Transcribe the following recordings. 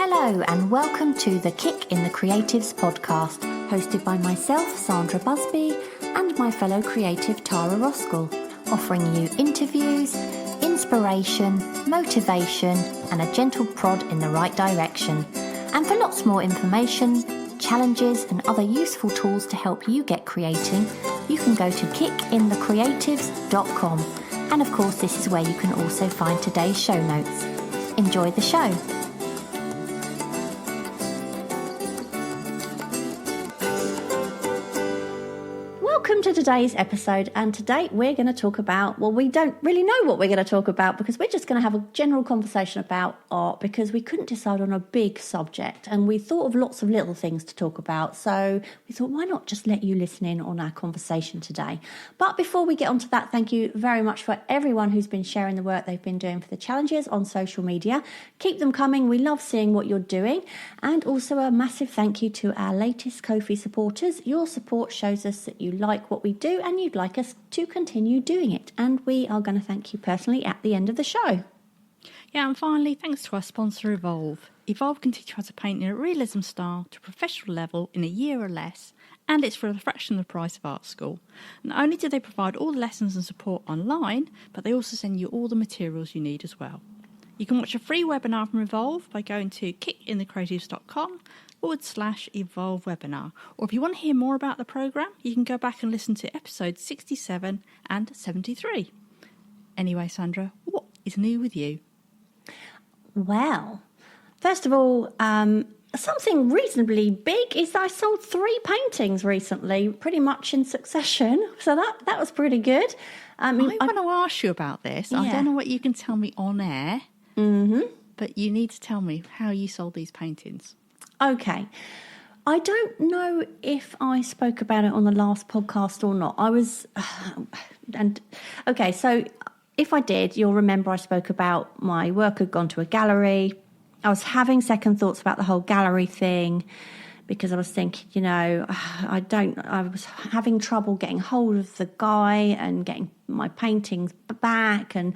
Hello and welcome to the Kick in the Creatives podcast, hosted by myself, Sandra Busby, and my fellow creative Tara Roskell, offering you interviews, inspiration, motivation, and a gentle prod in the right direction. And for lots more information, challenges, and other useful tools to help you get creating, you can go to kickinthecreatives.com. And of course, this is where you can also find today's show notes. Enjoy the show. Welcome to today's episode, and today we're going to talk about, well, we don't really know what we're going to talk about because we're just going to have a general conversation about art because we couldn't decide on a big subject and we thought of lots of little things to talk about. So we thought, why not just let you listen in on our conversation today? But before we get onto that, thank you very much for everyone who's been sharing the work they've been doing for the challenges on social media. Keep them coming. We love seeing what you're doing. And also a massive thank you to our latest Ko-fi supporters. Your support shows us that you like what we do and you'd like us to continue doing it, and we are going to thank you personally at the end of the show. Yeah, and finally, thanks to our sponsor Evolve. Evolve can teach you how to paint in a realism style to a professional level in a year or less, and it's for a fraction of the price of art school. Not only do they provide all the lessons and support online, but they also send you all the materials you need as well. You can watch a free webinar from Evolve by going to kickinthecreatives.com/Evolve webinar. Or if you want to hear more about the programme, you can go back and listen to episodes 67 and 73. Anyway, Sandra, what is new with you? Well, first of all, something reasonably big is I sold 3 paintings recently, pretty much in succession. So that was pretty good. I want to ask you about this. Yeah. I don't know what you can tell me on air, but you need to tell me how you sold these paintings. Okay. I don't know if I spoke about it on the last podcast or not. So if I did, you'll remember I spoke about my work had gone to a gallery. I was having second thoughts about the whole gallery thing because I was thinking, I was having trouble getting hold of the guy and getting my paintings back, and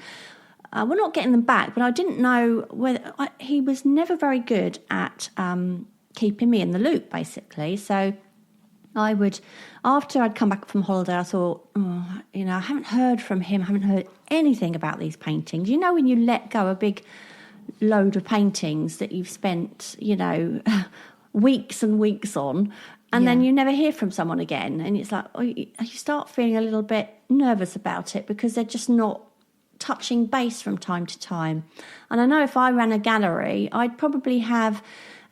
we're not getting them back, but I didn't know whether he was never very good at keeping me in the loop, basically. So I would, after I'd come back from holiday, I thought, I haven't heard from him, I haven't heard anything about these paintings. When you let go a big load of paintings that you've spent, weeks and weeks on, and then you never hear from someone again. And it's like, you start feeling a little bit nervous about it because they're just not touching base from time to time. And I know if I ran a gallery, I'd probably have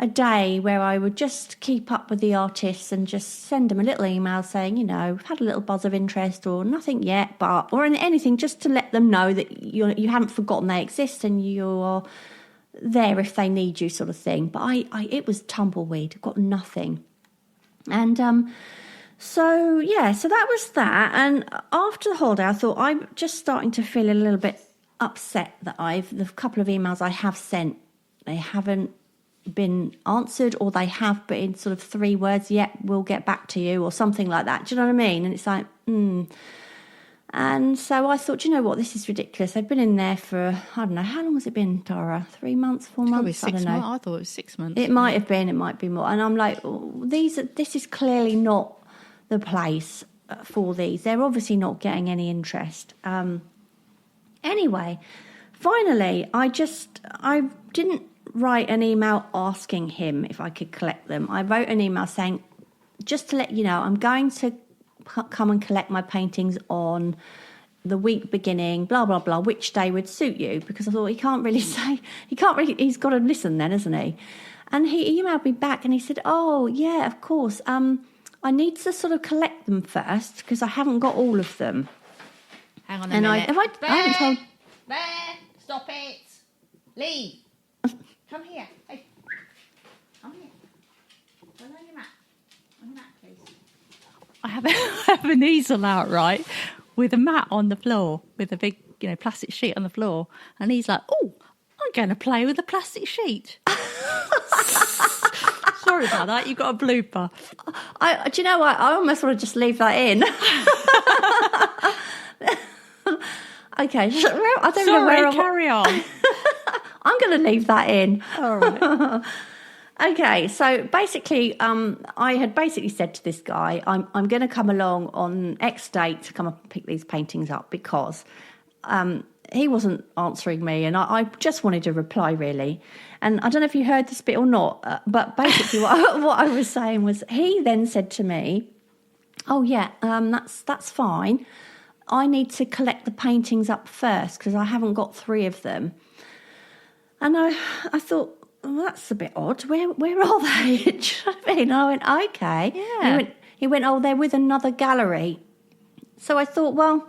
a day where I would just keep up with the artists and just send them a little email saying, we've had a little buzz of interest or nothing yet, or anything, just to let them know that you haven't forgotten they exist and you're there if they need you, sort of thing. But it was tumbleweed. I got nothing. And so that was that. And after the holiday, I thought I'm just starting to feel a little bit upset that the couple of emails I have sent, they haven't been answered, or they have, but in sort of 3 words, we'll get back to you, or something like that. Do you know what I mean? And it's like, And so I thought, what, this is ridiculous. They've been in there for, I don't know, how long has it been, Tara? 3 months, 4 months? Probably 6 I don't know. months. I thought it was 6 months. It might have been, it might be more. And I'm like, this is clearly not the place for these. They're obviously not getting any interest. Anyway, finally, I didn't write an email asking him if I could collect them. I wrote an email saying, just to let you know, I'm going to come and collect my paintings on the week beginning, blah, blah, blah, which day would suit you? Because I thought he's got to listen then, isn't he? And he emailed me back and he said, oh, yeah, of course. I need to sort of collect them first because I haven't got all of them. Hang on a minute. I haven't told... Bear, stop it. Leave. Come here. Hey. Come here. Where's your mat? On your mat, please. I have an easel out, right, with a mat on the floor, with a big, plastic sheet on the floor. And he's like, oh, I'm going to play with the plastic sheet. Sorry about that. You got a blooper. Do you know what? I almost want to just leave that in. Okay. I don't know where carry on. I'm going to leave that in. All right. Okay, so basically, I had basically said to this guy, I'm going to come along on X date to come up and pick these paintings up because he wasn't answering me, and I just wanted a reply, really. And I don't know if you heard this bit or not, but basically what I was saying was he then said to me, oh, yeah, that's fine. I need to collect the paintings up first because I haven't got 3 of them. And I thought, well, that's a bit odd. Where are they? Do you know what I mean? I went, okay. Yeah. He went, oh, they're with another gallery. So I thought, well,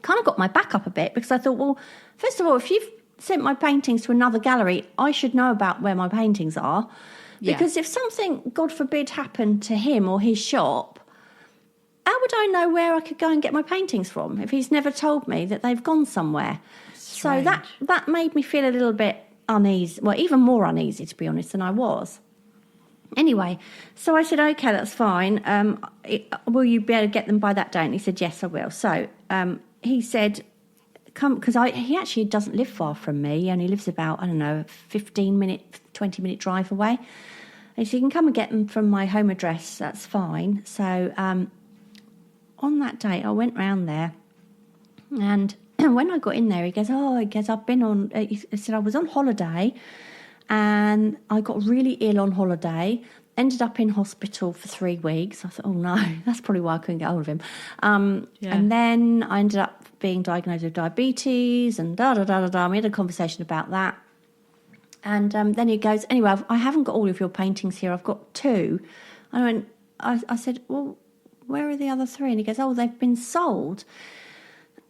kind of got my back up a bit because I thought, well, first of all, if you've sent my paintings to another gallery, I should know about where my paintings are. Because if something, God forbid, happened to him or his shop, how would I know where I could go and get my paintings from if he's never told me that they've gone somewhere? Strange. So that made me feel a little bit uneasy, well, even more uneasy, to be honest, than I was. Anyway, so I said, okay, that's fine. Will you be able to get them by that day? And he said, yes, I will. So he said, come, because he actually doesn't live far from me. He only lives about, 15-minute, 20-minute drive away. And so you can come and get them from my home address. That's fine. So on that day, I went round there, and when I got in there, he goes, I've been on, he said, I was on holiday, and I got really ill on holiday, ended up in hospital for 3 weeks. I thought, oh no, that's probably why I couldn't get hold of him. And then I ended up being diagnosed with diabetes and da-da-da-da-da. We had a conversation about that. And then he goes, anyway, I haven't got all of your paintings here. I've got 2. I said, well, where are the other 3? And he goes, oh, they've been sold.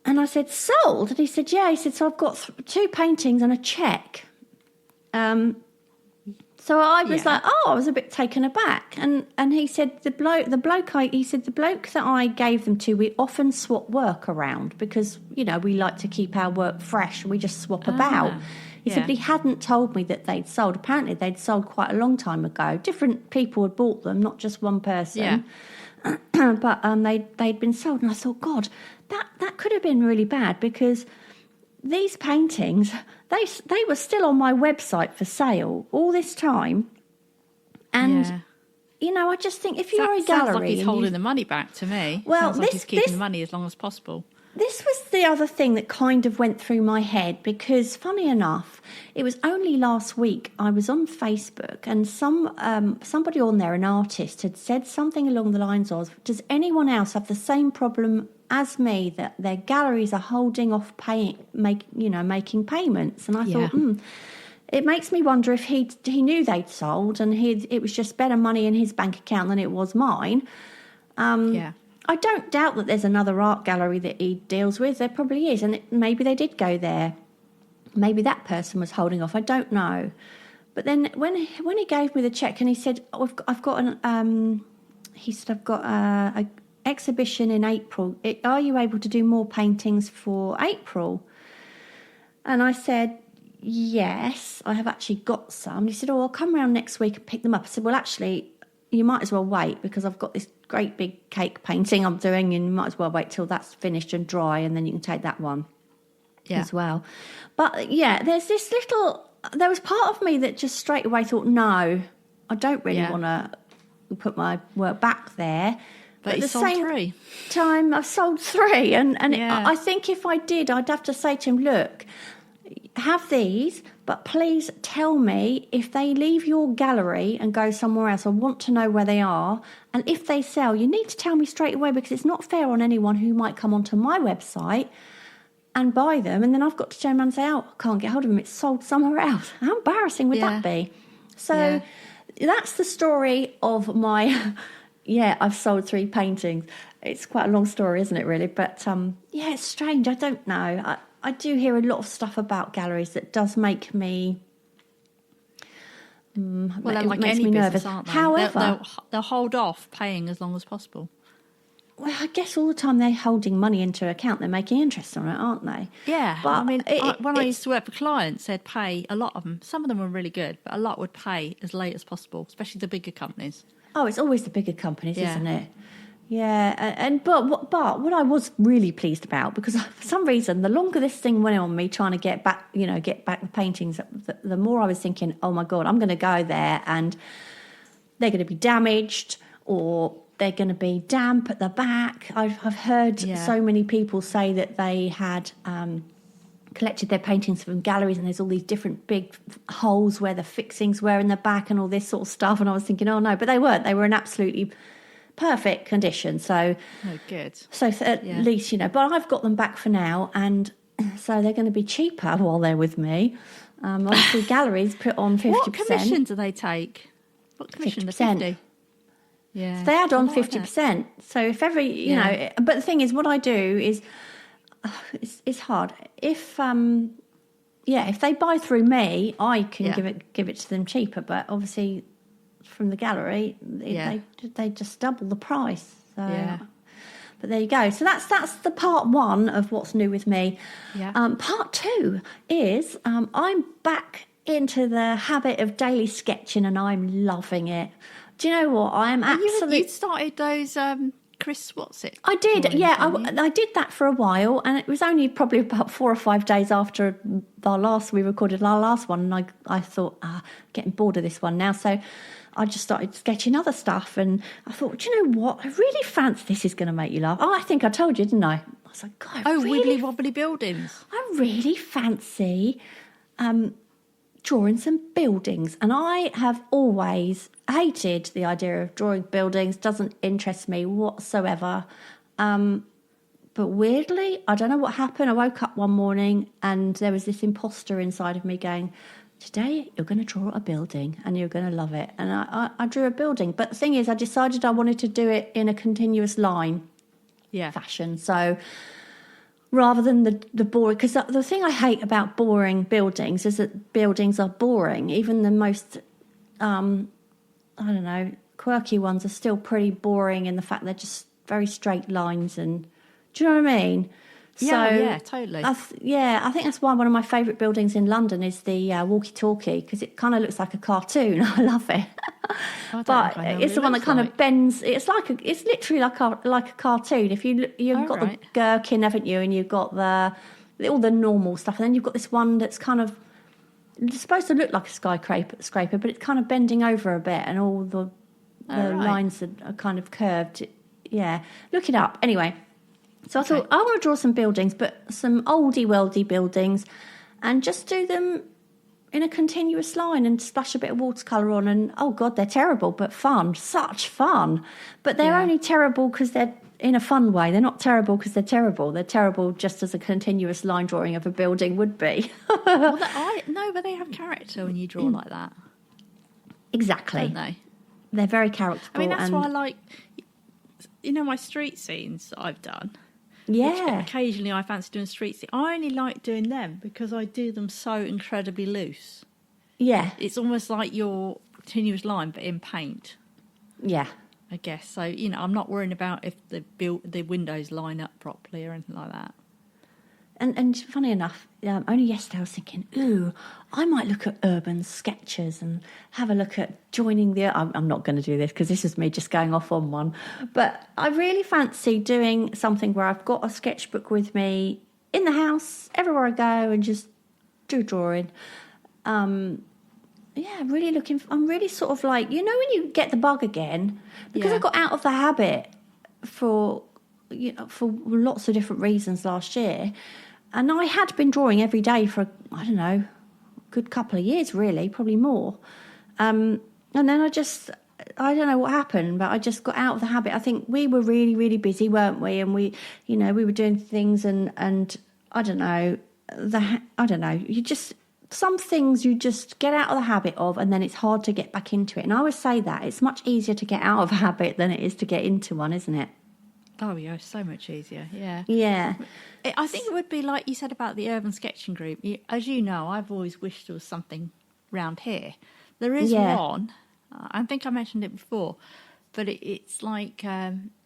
And I said, sold? And he said, yeah. He said, so I've got 2 paintings and a cheque. So I was like, I was a bit taken aback. And he said, the bloke that I gave them to, we often swap work around because, we like to keep our work fresh. We just swap about. He said, but he hadn't told me that they'd sold. Apparently they'd sold quite a long time ago. Different people had bought them, not just one person. Yeah. But they'd been sold. And I thought, God, that could have been really bad because these paintings, they were still on my website for sale all this time. And, I just think if you're a gallery... Sounds like he's holding the money back to me. Well, sounds like he's keeping the money as long as possible. This was the other thing that kind of went through my head because, funny enough, it was only last week I was on Facebook and somebody on there, an artist, had said something along the lines of, does anyone else have the same problem as me that their galleries are holding off making payments? And I thought, it makes me wonder if he knew they'd sold and it was just better money in his bank account than it was mine. I don't doubt that there's another art gallery that he deals with. There probably is, and maybe they did go there. Maybe that person was holding off. I don't know. But then when he gave me the cheque and he said, I've got an exhibition in April. Are you able to do more paintings for April? And I said, yes, I have actually got some. He said, I'll come round next week and pick them up. I said, well, actually, you might as well wait because I've got this great big cake painting I'm doing and you might as well wait till that's finished and dry and then you can take that one as well. But, there was part of me that just straight away thought, no, I don't really want to put my work back there. But at the sold same 3. time, I've sold 3. I think if I did, I'd have to say to him, look, have these, but please tell me if they leave your gallery and go somewhere else. I want to know where they are. And if they sell, you need to tell me straight away because it's not fair on anyone who might come onto my website and buy them. And then I've got to turn around and say, I can't get hold of them. It's sold somewhere else. How embarrassing would that be? So that's the story of my... I've sold 3 paintings. It's quite a long story, isn't it, really? But, it's strange. I don't know. I do hear a lot of stuff about galleries that does make me... well, they're like makes any me business, nervous. aren't they? However... They'll hold off paying as long as possible. Well, I guess all the time they're holding money into account, they're making interest on it, aren't they? Yeah. But I mean, when I used to work for clients, they'd pay a lot of them. Some of them were really good, but a lot would pay as late as possible, especially the bigger companies. Oh, it's always the bigger companies, isn't it? Yeah, but what I was really pleased about, because for some reason, the longer this thing went on, me trying to get back the paintings, the more I was thinking, oh my God, I'm going to go there and they're going to be damaged or they're going to be damp at the back. I've heard so many people say that they had collected their paintings from galleries and there's all these different big holes where the fixings were in the back and all this sort of stuff. And I was thinking, oh no, but they weren't. They were in absolutely perfect condition. So, good. So at least, but I've got them back for now, and so they're going to be cheaper while they're with me. Obviously, galleries put on 50%. What commission do they take? What commission? 50%. The 50? Yeah. So they add on 50%. So if every, but the thing is, what I do is, it's hard. If they buy through me, I can give it to them cheaper. But obviously, from the gallery, they just double the price. So, but there you go. So that's the part one of what's new with me. Yeah. Part two is I'm back into the habit of daily sketching, and I'm loving it. Do you know what? I am absolutely. You started those Chris, what's it? I did, I did that for a while, and it was only probably about 4 or 5 days after we recorded our last one, and I thought, getting bored of this one now, so I just started sketching other stuff, and I thought, do you know what? I really fancy this is going to make you laugh. Oh, I think I told you, didn't I? I was like, God, wibbly wobbly buildings. I really fancy drawing some buildings, and I have always hated the idea of drawing buildings. Doesn't interest me whatsoever. But weirdly, I don't know what happened. I woke up one morning and there was this imposter inside of me going, today you're going to draw a building and you're going to love it. And I drew a building, but the thing is, I decided I wanted to do it in a continuous line fashion. So rather than the boring, because the thing I hate about boring buildings is that buildings are boring. Even the most, quirky ones are still pretty boring in the fact they're just very straight lines. And do you know what I mean? Yeah, totally. I think that's why one of my favourite buildings in London is the walkie-talkie, because it kind of looks like a cartoon. I love it. But it's the one that kind of bends. It's literally like a cartoon. If you've got the gherkin, haven't you, and you've got all the normal stuff, and then you've got this one that's kind of, it's supposed to look like a skyscraper, but it's kind of bending over a bit, and all the lines are kind of curved. Yeah, look it up. Anyway. So I thought, I want to draw some buildings, but some oldie-worldy buildings, and just do them in a continuous line and splash a bit of watercolour on. And, oh, God, they're terrible, but fun. Such fun. But they're only terrible because they're in a fun way. They're not terrible because they're terrible. They're terrible just as a continuous line drawing of a building would be. But they have character when you draw like that. Exactly. Don't they? They're very characterful. I mean, that's why I like, my street scenes that I've done. Yeah. Which occasionally I fancy doing street scenes. I only like doing them because I do them so incredibly loose. Yeah. It's almost like your continuous line, but in paint. Yeah. I guess. So, I'm not worrying about if the windows line up properly or anything like that. And funny enough, only yesterday I was thinking, I might look at urban sketches and have a look at joining I'm not going to do this because this is me just going off on one. But I really fancy doing something where I've got a sketchbook with me in the house, everywhere I go, and just do drawing. I'm really sort of like, when you get the bug again, because I got out of the habit for lots of different reasons last year. And I had been drawing every day for, a good couple of years, really, probably more. And then I don't know what happened, but I just got out of the habit. I think we were really, really busy, weren't we? And we were doing things and I don't know, some things you just get out of the habit of, and then it's hard to get back into it. And I always say that it's much easier to get out of a habit than it is to get into one, isn't it? Oh, yeah, so much easier, yeah. Yeah. I think it would be like you said about the urban sketching group. As you know, I've always wished there was something round here. There is one. I think I mentioned it before, but it's like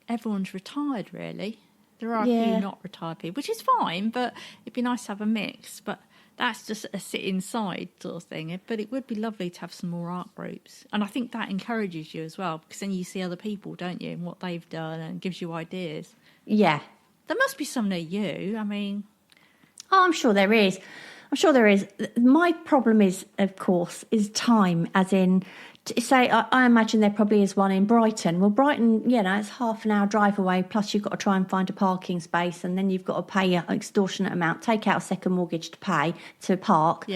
everyone's retired, really. There are a few not retired people, which is fine, but it'd be nice to have a mix. But that's just a sit inside sort of thing. But it would be lovely to have some more art groups. And I think that encourages you as well, because then you see other people, don't you, and what they've done, and gives you ideas. Yeah. There must be some near you. I mean... Oh, I'm sure there is. I'm sure there is. My problem is, of course, is time, as in, say, I imagine there probably is one in Brighton. Well, Brighton, it's half an hour drive away, plus you've got to try and find a parking space, and then you've got to pay an extortionate amount, take out a second mortgage to pay to park,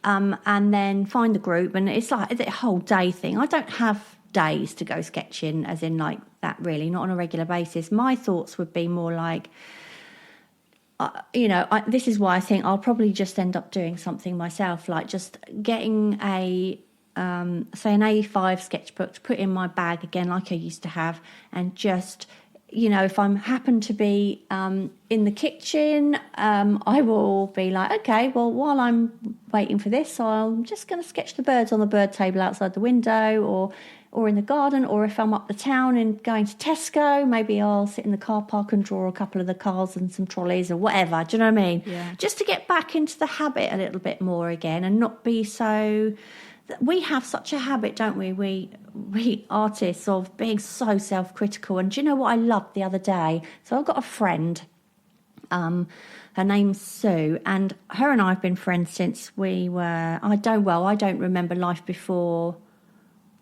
and then find the group, and it's like a whole day thing. I don't have days to go sketching, as in like that, really, not on a regular basis. My thoughts would be more like, this is why I think I'll probably just end up doing something myself, like just getting say an A5 sketchbook to put in my bag again, like I used to have, and just, if I happen to be in the kitchen, I will be like, okay, well, while I'm waiting for this, I'm just going to sketch the birds on the bird table outside the window, or in the garden, or if I'm up the town and going to Tesco, maybe I'll sit in the car park and draw a couple of the cars and some trolleys or whatever. Do you know what I mean? Yeah. Just to get back into the habit a little bit more again, and not be so... We have such a habit, don't we? We artists, of being so self-critical. And do you know what I loved the other day? So I've got a friend, her name's Sue, and her and I have been friends since we were... I don't remember life before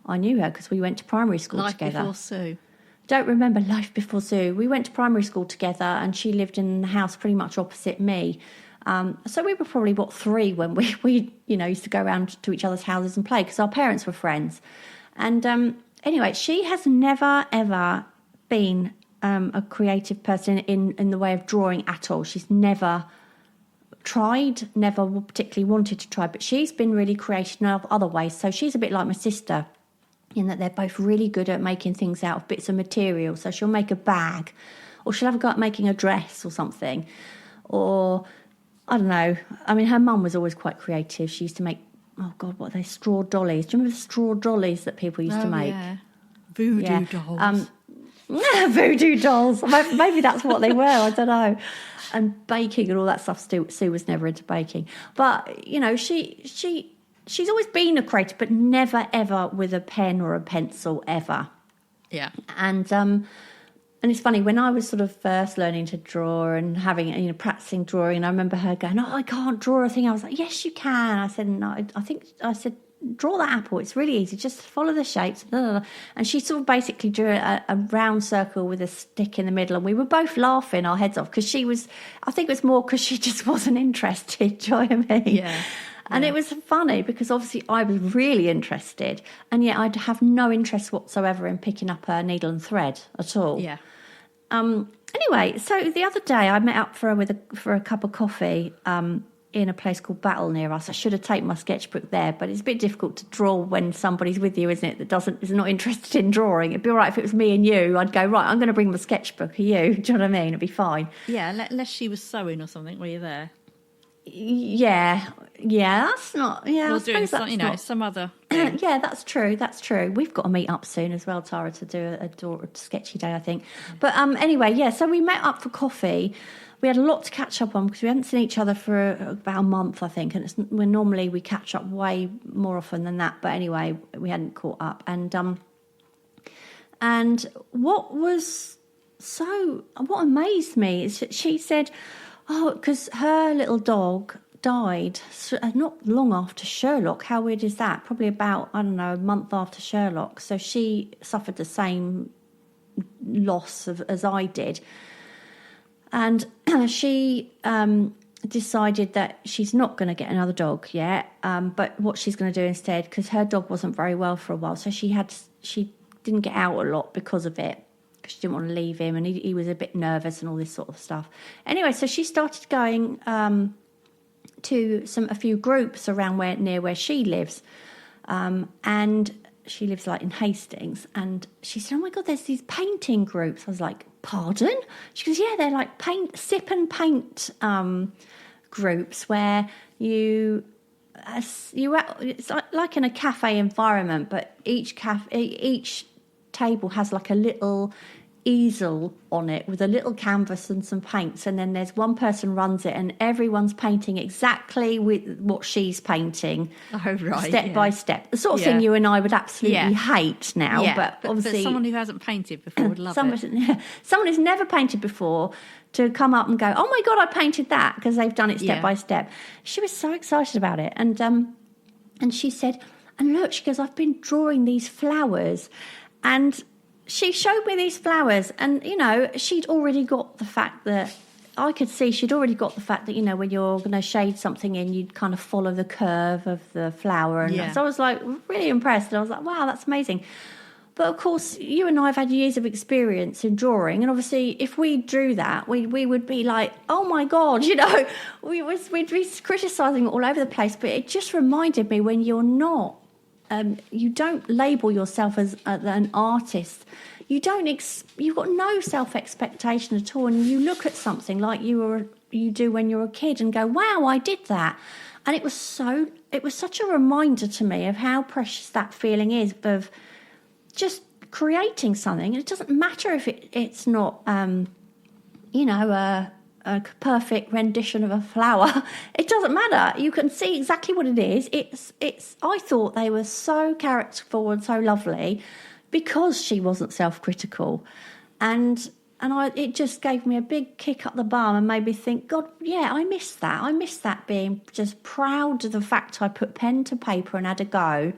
I knew her, because we went to primary school together. Life before Sue. Don't remember life before Sue. We went to primary school together, and she lived in the house pretty much opposite me. So we were probably, 3 when we used to go around to each other's houses and play, because our parents were friends. And anyway, she has never, ever been a creative person in the way of drawing at all. She's never tried, never particularly wanted to try, but she's been really creative in other ways. So she's a bit like my sister, in that they're both really good at making things out of bits of material. So she'll make a bag, or she'll have a go at making a dress or something. Or, I don't know. I mean, her mum was always quite creative. She used to make, oh God, what are they, straw dollies. Do you remember the straw dollies that people used to make? Yeah. Voodoo dolls. Voodoo dolls. Maybe that's what they were. I don't know. And baking and all that stuff. Sue was never into baking. But, she's always been a creator, but never, ever with a pen or a pencil, ever. Yeah. And it's funny, when I was sort of first learning to draw and having, practicing drawing, and I remember her going, oh, I can't draw a thing. I was like, yes, you can. I said, no, I said, draw that apple. It's really easy. Just follow the shapes. Blah, blah, blah. And she sort of basically drew a round circle with a stick in the middle. And we were both laughing our heads off, because I think it was more because she just wasn't interested. Do you know what I mean? Yeah. And it was funny, because obviously I was really interested, and yet I'd have no interest whatsoever in picking up a needle and thread at all. Yeah. Anyway, so the other day I met up for a cup of coffee in a place called Battle near us. I should have taken my sketchbook there, but it's a bit difficult to draw when somebody's with you, isn't it, that is not interested in drawing. It'd be all right if it was me and you. I'd go, right, I'm going to bring my sketchbook. Are you? Do you know what I mean? It'd be fine. Yeah, unless she was sewing or something. Were you there? Yeah, that's not... Yeah, or doing some other thing. Yeah, that's true. We've got to meet up soon as well, Tara, to do a sketchy day, I think. But anyway, yeah, so we met up for coffee. We had a lot to catch up on, because we hadn't seen each other for about a month, I think, and normally we catch up way more often than that. But anyway, we hadn't caught up. And what amazed me is that she said... Oh, because her little dog died not long after Sherlock. How weird is that? Probably about, I don't know, a month after Sherlock. So she suffered the same loss as I did. And she decided that she's not going to get another dog yet. But what she's going to do instead, because her dog wasn't very well for a while, so she didn't get out a lot because of it. She didn't want to leave him, and he was a bit nervous and all this sort of stuff. Anyway, so she started going to a few groups around near where she lives, and she lives like in Hastings. And she said, "Oh my God, there's these painting groups." I was like, "Pardon?" She goes, "Yeah, they're like sip and paint groups where it's like in a cafe environment, but each table has like a little easel on it with a little canvas and some paints, and then there's one person runs it and everyone's painting exactly with what she's painting, step by step, the sort of thing you and I would absolutely hate now, but obviously someone who hasn't painted before would love it. Someone who's never painted before to come up and go, oh my god, I painted that, because they've done it step by step. She was so excited about it, and she said, and look, she goes, I've been drawing these flowers, and she showed me these flowers, and, you know, she'd already got the fact that, I could see she'd already got the fact that, you know, when you're going to shade something in, you'd kind of follow the curve of the flower. And so I was like really impressed. And I was like, wow, that's amazing. But of course, you and I have had years of experience in drawing. And obviously, if we drew that, we would be like, oh my God, you know, we'd be criticising it all over the place. But it just reminded me, when you're not, you don't label yourself as an artist. You've got no self-expectation at all, and you look at something like you do when you're a kid and go, wow, I did that. And it was such a reminder to me of how precious that feeling is of just creating something. And it doesn't matter if it's not you know, a perfect rendition of a flower. It doesn't matter. You can see exactly what it is. It's I thought they were so characterful and so lovely, because she wasn't self-critical, and it just gave me a big kick up the bum and made me think, God, yeah, I miss that. I miss that, being just proud of the fact I put pen to paper and had a go.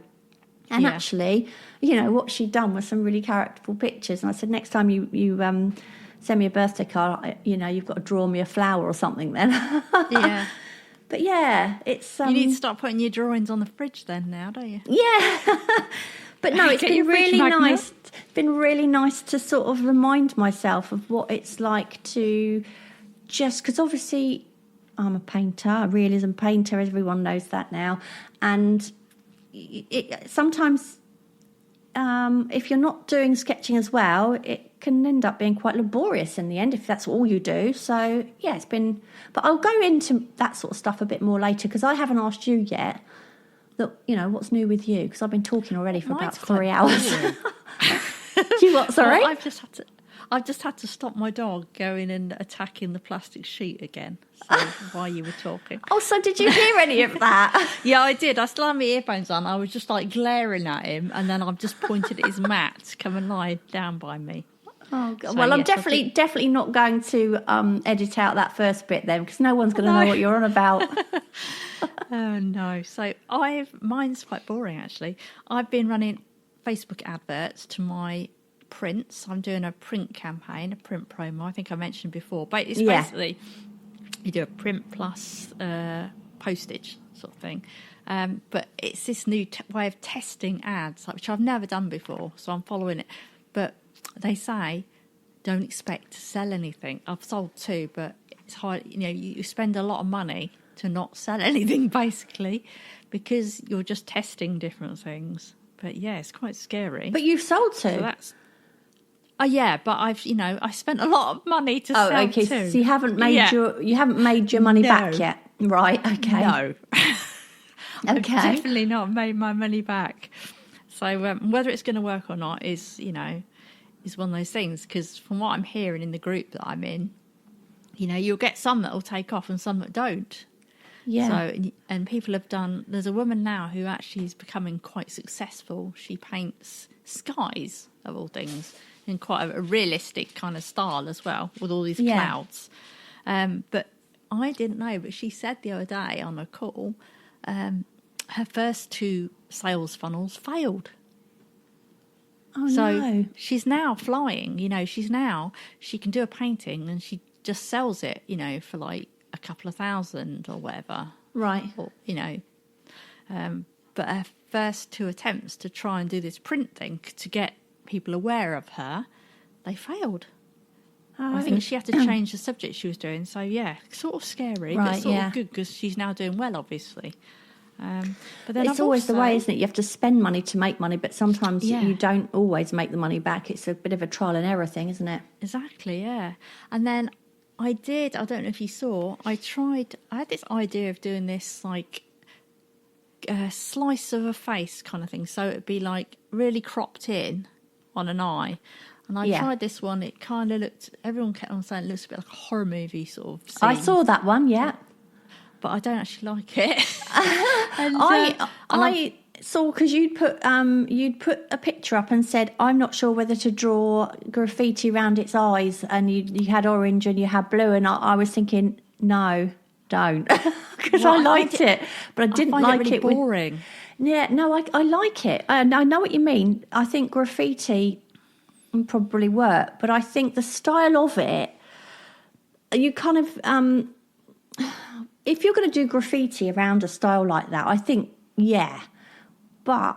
And actually, you know, what she'd done was some really characterful pictures. And I said, next time you send me a birthday card, you know, you've got to draw me a flower or something then. Yeah. But yeah, it's... you need to start putting your drawings on the fridge then now, don't you? Yeah. But no, it's been really nice. It's been really nice to sort of remind myself of what it's like to just... Because obviously I'm a painter, a realism painter, everyone knows that now. And sometimes if you're not doing sketching as well, it can end up being quite laborious in the end if that's all you do. So, yeah, it's been... But I'll go into that sort of stuff a bit more later, because I haven't asked you yet that, you know, what's new with you, because I've been talking already for about 3 hours. You what, sorry? Well, I've just had to stop my dog going and attacking the plastic sheet again. So while you were talking. Oh, so did you hear any of that? Yeah, I did. I still had my earphones on. I was just like glaring at him, and then I've just pointed at his mat to come and lie down by me. Oh, God. So, well, I'm definitely not going to edit out that first bit then, because no one's going to know what you're on about. Oh no! So mine's quite boring actually. I've been running Facebook adverts to my prints. I'm doing a print campaign, a print promo. I think I mentioned before, but it's basically you do a print plus postage sort of thing. But it's this new way of testing ads, which I've never done before, so I'm following it. But they say don't expect to sell anything. I've sold 2, but it's hard. You know, you spend a lot of money to not sell anything, basically, because you're just testing different things. But yeah, it's quite scary. But you've sold 2. So that's... yeah, but I spent a lot of money to sell 2. Okay, so you haven't made your money back yet, right? Okay, no. Okay, I've definitely not made my money back. So whether it's going to work or not is one of those things. Because from what I'm hearing in the group that I'm in, you know, you'll get some that will take off and some that don't. Yeah. So, and people have done... There's a woman now who actually is becoming quite successful. She paints skies, of all things, in quite a realistic kind of style as well, with all these clouds. But I didn't know, but she said the other day on a call, her first 2 sales funnels failed. Oh, so no. She's now flying, you know, she can do a painting and she just sells it, you know, for like a couple of thousand or whatever. Right. Or, you know, but her first 2 attempts to try and do this print thing to get people aware of her, they failed. I think she had to change the subject she was doing. So, yeah, sort of scary, but sort of good because she's now doing well, obviously. But then it's always the way, isn't it? You have to spend money to make money, but sometimes you don't always make the money back. It's a bit of a trial and error thing, isn't it? Exactly, yeah. And then I don't know if you saw, I had this idea of doing this like a slice of a face kind of thing. So it'd be like really cropped in on an eye. And I tried this one. It kind of looked, everyone kept on saying it looks a bit like a horror movie sort of scene. I saw that one, yeah. But I don't actually like it. I saw, because you'd put a picture up and said, I'm not sure whether to draw graffiti around its eyes, and you had orange and you had blue, and I was thinking, no, don't, because I liked it, but I didn't like it. Really it. Boring. Yeah, no, I like it. And I know what you mean. I think graffiti would probably work, but I think the style of it, you kind of, if you're going to do graffiti around a style like that, I think, yeah, but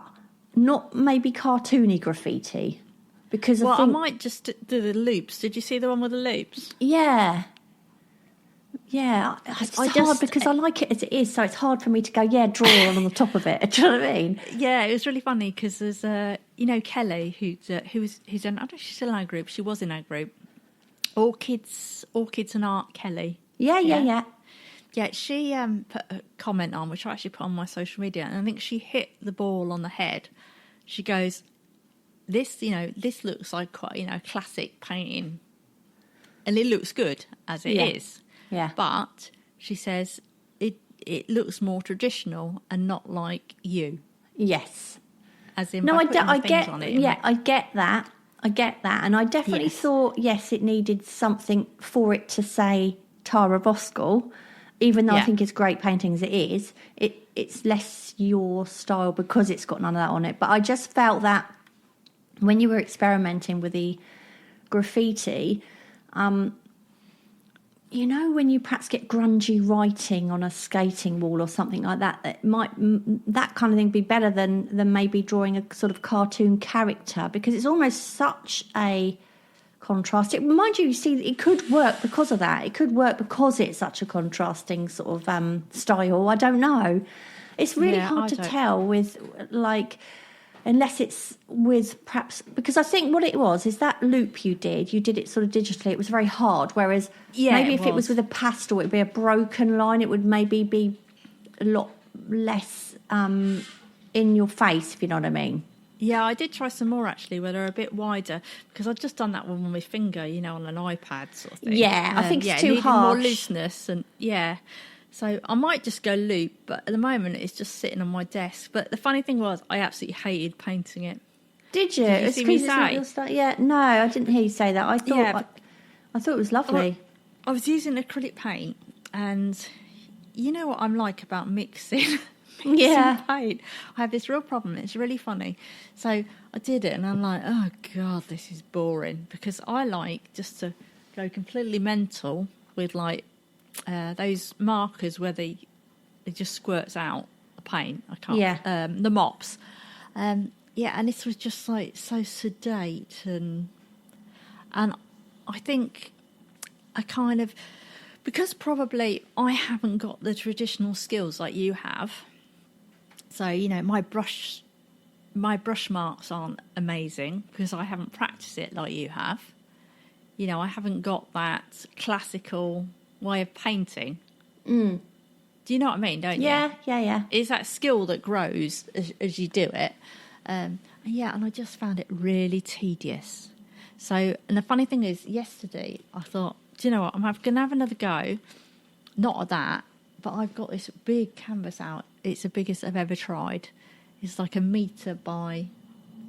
not maybe cartoony graffiti. Because I might just do the loops. Did you see the one with the loops? Yeah. Yeah, it's hard because I like it as it is, so it's hard for me to go, draw on the top of it. Do you know what I mean? Yeah, it was really funny because there's, Kelly, who's in, I don't know if she's still in our group. She was in our group. All Kids and Art Kelly. Yeah. Yeah, she put a comment on, which I actually put on my social media, and I think she hit the ball on the head. She goes, this looks like quite, classic painting, and it looks good as it is. Yeah. But she says it looks more traditional and not like you. Yes. As in, no, I get on it. Yeah, I get that. And I definitely thought, yes, it needed something for it to say Tara Voskuil, even though I think it's great painting as it is. It's less your style because it's got none of that on it. But I just felt that when you were experimenting with the graffiti, when you perhaps get grungy writing on a skating wall or something like that, that kind of thing be better than maybe drawing a sort of cartoon character, because it's almost such a contrast. Mind you, see, it could work because of that. It could work because it's such a contrasting sort of style. I don't know. It's really hard to tell with, like, unless it's with perhaps, because I think what it was is that loop you did it sort of digitally. It was very hard, whereas maybe if it was with a pastel, it would be a broken line. It would maybe be a lot less in your face, if you know what I mean. Yeah, I did try some more actually, where they're a bit wider, because I've just done that one with my finger, on an iPad sort of thing. Yeah, I think it's too harsh. More looseness and So I might just go loop, but at the moment it's just sitting on my desk. But the funny thing was, I absolutely hated painting it. Did you? Did you see me say? Yeah, no, I didn't hear you say that. I thought I thought it was lovely. I was using acrylic paint, and you know what I'm like about mixing paint. I have this real problem. It's really funny. So I did it, and I'm like, oh God, this is boring, because I like just to go completely mental with like those markers where it just squirts out the paint. I can't. Yeah. The mops. And this was just like so sedate, and I think I kind of, because probably I haven't got the traditional skills like you have. So my brush marks aren't amazing because I haven't practiced it like you have. I haven't got that classical way of painting. Do you know what I mean, don't you? Yeah. It's that skill that grows as you do it. And I just found it really tedious. So, and the funny thing is, yesterday I thought, do you know what, I'm going to have another go. Not at that, but I've got this big canvas out. It's the biggest I've ever tried. It's like 1 metre by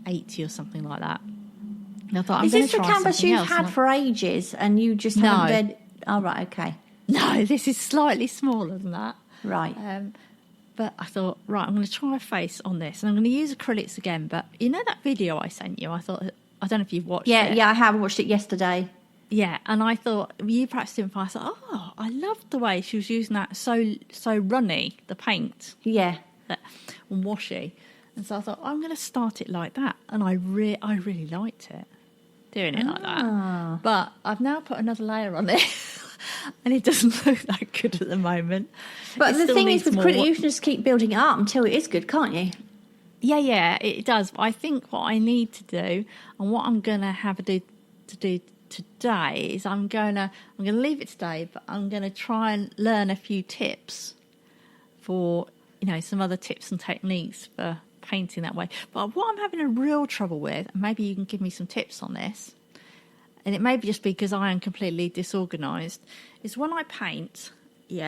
80 or something like that. And I thought, is this the canvas you've had for ages and you just haven't done? Oh, right, okay. No, this is slightly smaller than that. Right. But I thought, right, I'm going to try a face on this, and I'm going to use acrylics again. But you know that video I sent you? I thought, I don't know if you've watched it. Yeah, I have watched it yesterday. Yeah, and I thought, you practiced it fine. I thought, oh, I loved the way she was using that so runny, the paint. Yeah. And washy. And so I thought, I'm going to start it like that. And I really liked it, doing it like that. But I've now put another layer on it. And it doesn't look that good at the moment. But the thing is, with acrylic, you can just keep building it up until it is good, can't you? Yeah, it does. But I think what I need to do, and what I'm going to have to do today, is I'm going to leave it today, but I'm going to try and learn a few tips for, some other tips and techniques for painting that way. But what I'm having a real trouble with, and maybe you can give me some tips on this, and it may be just because I am completely disorganised, is when I paint,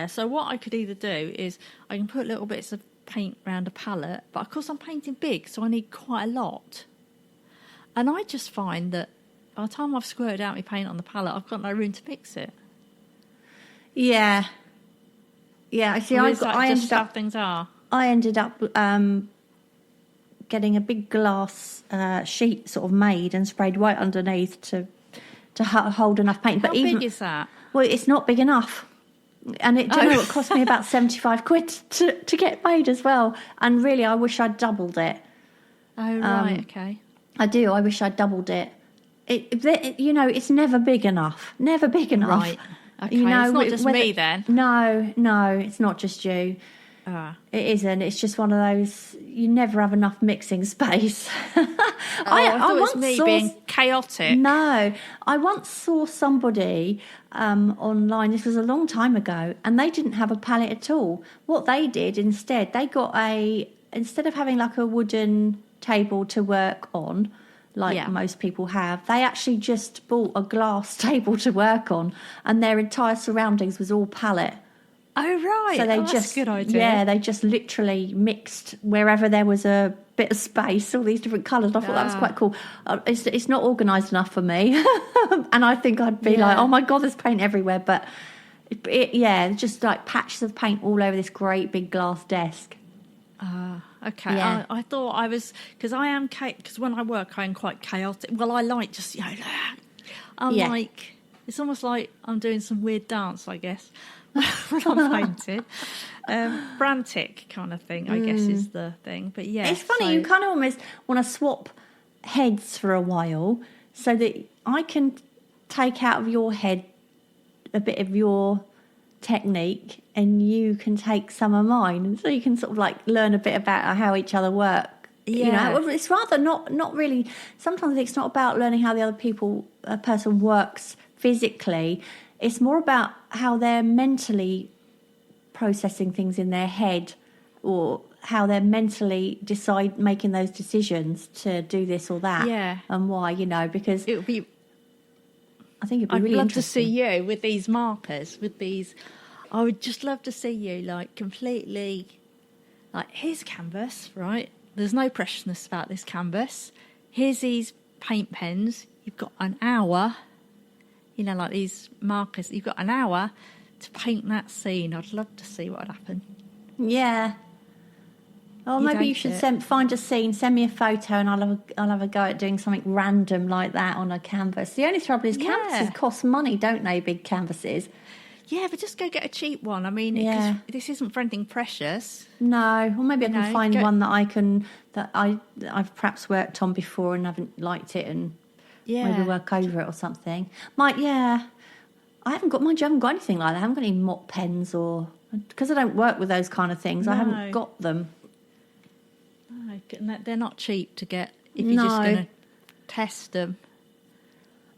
so what I could either do is I can put little bits of paint around a palette, but of course I'm painting big, so I need quite a lot. And I just find that by the time I've squirted out my paint on the palette, I've got no room to mix it. Yeah. Yeah, I see. I ended up. Things are. I ended up getting a big glass sheet sort of made and sprayed white underneath to hold enough paint. How big is that? Well, it's not big enough, and it cost me about 75 quid to get made as well. And really, I wish I'd doubled it. Oh right, okay. I do. I wish I'd doubled it. It's never big enough. Never big enough. Right. Okay. It's not just me then. No, it's not just you. It isn't. It's just one of those. You never have enough mixing space. I thought it was me being chaotic. No, I once saw somebody online. This was a long time ago, and they didn't have a palette at all. What they did instead, they got instead of having like a wooden table to work on, like most people have, they actually just bought a glass table to work on, and their entire surroundings was all palette. Oh right, so that's a good idea. Yeah, they just literally mixed wherever there was a bit of space, all these different colours. I thought that was quite cool. It's not organised enough for me, and I think I'd be like, oh my god, there's paint everywhere. But just like patches of paint all over this great big glass desk. Okay. Yeah. I thought I was, because I am, because when I work, I'm quite chaotic. Well, I like just, like, it's almost like I'm doing some weird dance, I guess, when I'm painting. Frantic kind of thing, I guess, is the thing. But yeah. It's funny, you kind of almost want to swap heads for a while so that I can take out of your head a bit of your technique and you can take some of mine, and so you can sort of like learn a bit about how each other work. It's rather not really, sometimes it's not about learning how the other person works physically. It's more about how they're mentally processing things in their head, or how they're mentally making those decisions to do this or that, and why, because it would be, I think it'd be really interesting. I'd love to see you with these markers, I would just love to see you like completely, like, here's a canvas, right? There's no preciousness about this canvas. Here's these paint pens. You've got an hour, like these markers. You've got an hour to paint that scene. I'd love to see what would happen. Yeah. Oh, maybe you should find a scene, send me a photo, and I'll have a go at doing something random like that on a canvas. The only trouble is canvases cost money, don't they? Big canvases. Yeah, but just go get a cheap one. I mean, this isn't for anything precious. No, or maybe I can find one that I've perhaps worked on before and haven't liked it, and maybe work over it or something. I haven't got anything like that. I haven't got any mop pens, or because I don't work with those kind of things. No. I haven't got them. No, they're not cheap to get if you're just going to test them.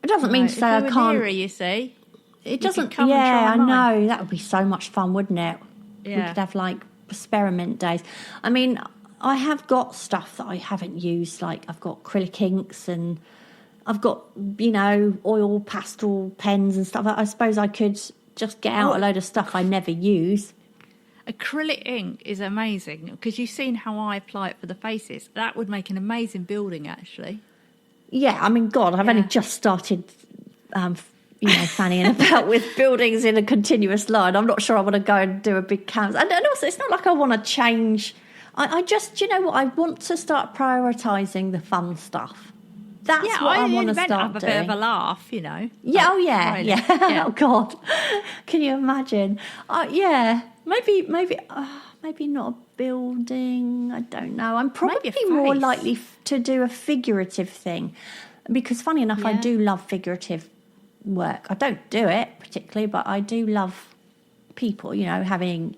It doesn't mean to say I can't. Nearer, you see. It doesn't. Come and try I know. That would be so much fun, wouldn't it? Yeah. We could have like experiment days. I mean, I have got stuff that I haven't used. Like I've got acrylic inks, and I've got oil pastel pens and stuff. I suppose I could just get out a load of stuff I never use. Acrylic ink is amazing, because you've seen how I apply it for the faces. That would make an amazing building, actually. Yeah, I mean, God, I've only just started. Fannying about with buildings in a continuous line. I'm not sure I want to go and do a big canvas. And also, it's not like I want to change. I just, I want to start prioritising the fun stuff. That's what I want to start have doing. A bit of a laugh, Yeah, yeah. Oh, God. Can you imagine? Maybe not a building. I don't know. I'm probably more likely to do a figurative thing, because funny enough, I do love figurative work. I don't do it particularly, but I do love people, having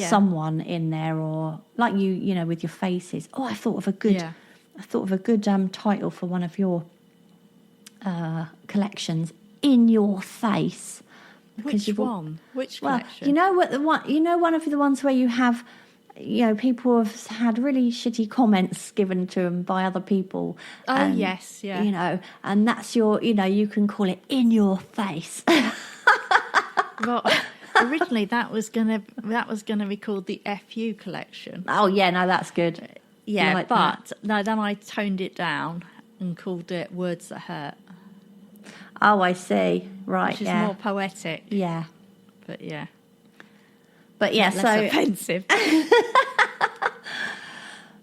someone in there, or like you with your faces. Oh, I thought of a good title for one of your collections. In your face. Which one? Which collection? One of the ones where you have people have had really shitty comments given to them by other people. Oh, yes, yeah. And that's you can call it in your face. Well, originally that was gonna be called the FU collection. Oh yeah, no, that's good. Yeah, like but no, then I toned it down and called it Words That Hurt. Oh, I see. Right, which is more poetic. Yeah. But yeah. But yeah, less offensive.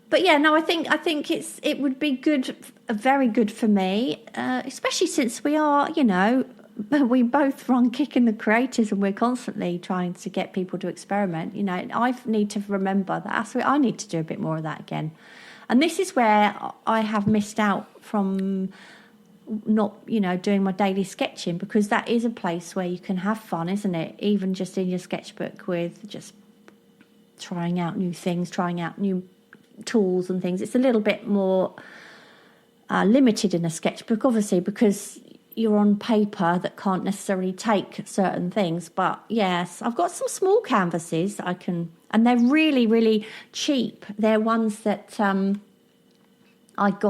But yeah, no, I think it would be good, very good for me, especially since we are, we both run Kicking the Creators and we're constantly trying to get people to experiment. I need to remember that. I need to do a bit more of that again. And this is where I have missed out from not, doing my daily sketching, because that is a place where you can have fun, isn't it? Even just in your sketchbook with just trying out new things, trying out new tools and things. It's a little bit more limited in a sketchbook, obviously, because you're on paper that can't necessarily take certain things. But yes, I've got some small canvases that I can, and they're really, really cheap. They're ones that I've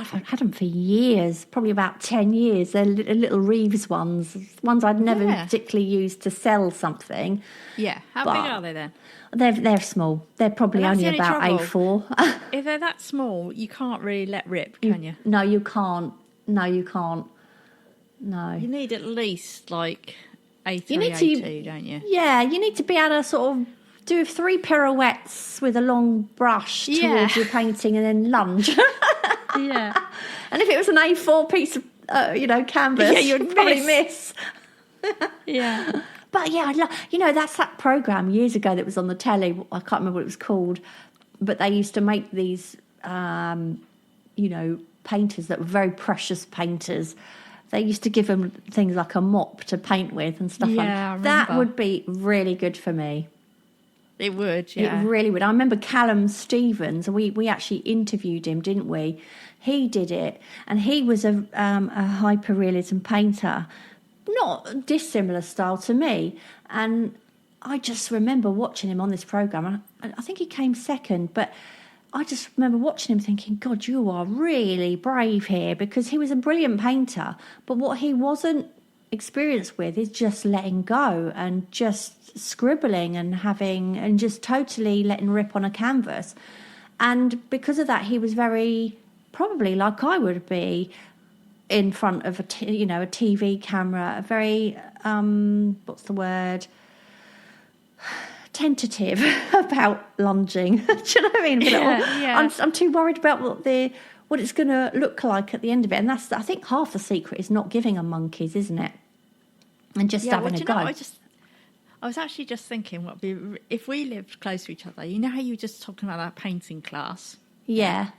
had them for years, probably about 10 years. They're little Reeves ones I'd never particularly used to sell something. Yeah, how big are they then? They're small. They're probably only about A4. If they're that small, you can't really let rip, can you? No, you can't. No, you can't. No. You need at least like A3, A2, don't you? Yeah, you need to be able to sort of do 3 pirouettes with a long brush towards your painting and then lunge. Yeah. And if it was an A4 piece of, canvas, you'd probably miss. Yeah. But yeah, that's that program years ago that was on the telly. I can't remember what it was called, but they used to make these, painters that were very precious painters. They used to give them things like a mop to paint with and stuff like that. That would be really good for me. It would, yeah. It really would. I remember Callum Stevens, we actually interviewed him, didn't we? He did it, and he was a hyperrealism painter, not dissimilar style to me. And I just remember watching him on this programme. I think he came second, but I just remember watching him thinking, God, you are really brave here, because he was a brilliant painter. But what he wasn't experienced with is just letting go and just scribbling and just totally letting rip on a canvas. And because of that, he was very, probably like I would be, in front of a TV camera, a very what's the word, tentative about lunging. Do you know what I mean? Yeah. I'm too worried about what it's going to look like at the end of it. And that's, I think, half the secret is not giving them monkeys, isn't it? And just having a go. I was actually just thinking, what would be if we lived close to each other. You know how you were just talking about that painting class? Yeah.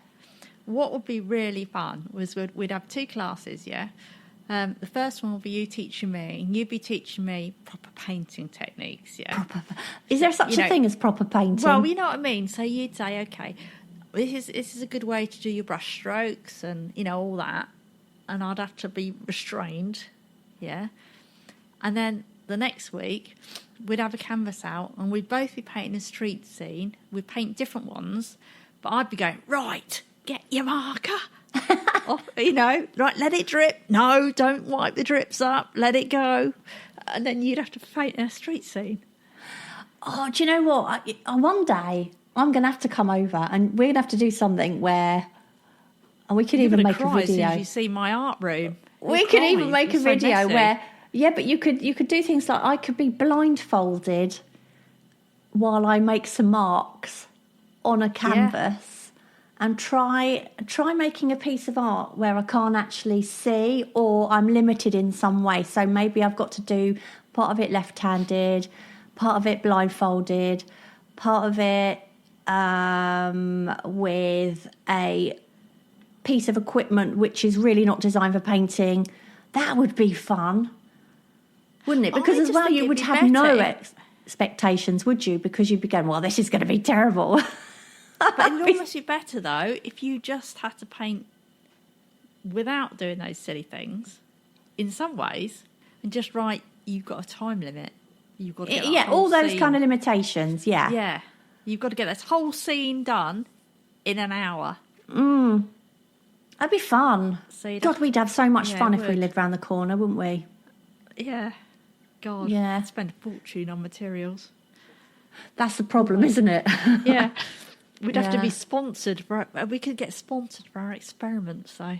What would be really fun was we'd have 2 classes, yeah? The first one will be you teaching me, and you'd be teaching me proper painting techniques, yeah? Is there such a thing as proper painting? Well, you know what I mean? So you'd say, okay, this is a good way to do your brush strokes and, all that. And I'd have to be restrained, yeah? And then the next week, we'd have a canvas out, and we'd both be painting a street scene. We'd paint different ones, but I'd be going, right, get your marker. Right, let it drip. No, don't wipe the drips up. Let it go. And then you'd have to paint a street scene. Oh, do you know what? One day I'm going to have to come over, and we're going to have to do something where, and we could even make a video. As soon as you see my art room. We could even make a video where, but you could do things like I could be blindfolded while I make some marks on a canvas. And try making a piece of art where I can't actually see, or I'm limited in some way. So maybe I've got to do part of it left-handed, part of it blindfolded, part of it with a piece of equipment which is really not designed for painting. That would be fun, wouldn't it? Because as well, you would have no expectations, would you? Because you'd be going, well, this is going to be terrible. But it would almost be better, though, if you just had to paint without doing those silly things, in some ways, and just write, you've got a time limit. You've got to get all those kind of limitations, Yeah. You've got to get this whole scene done in an hour. That'd be fun. So God, we'd have so much fun if we would. lived round the corner, wouldn't we? Yeah. God. Yeah. I'd spend a fortune on materials. That's the problem, isn't it? Yeah. We'd have to Yeah. be sponsored. We could get sponsored for our experiments, so.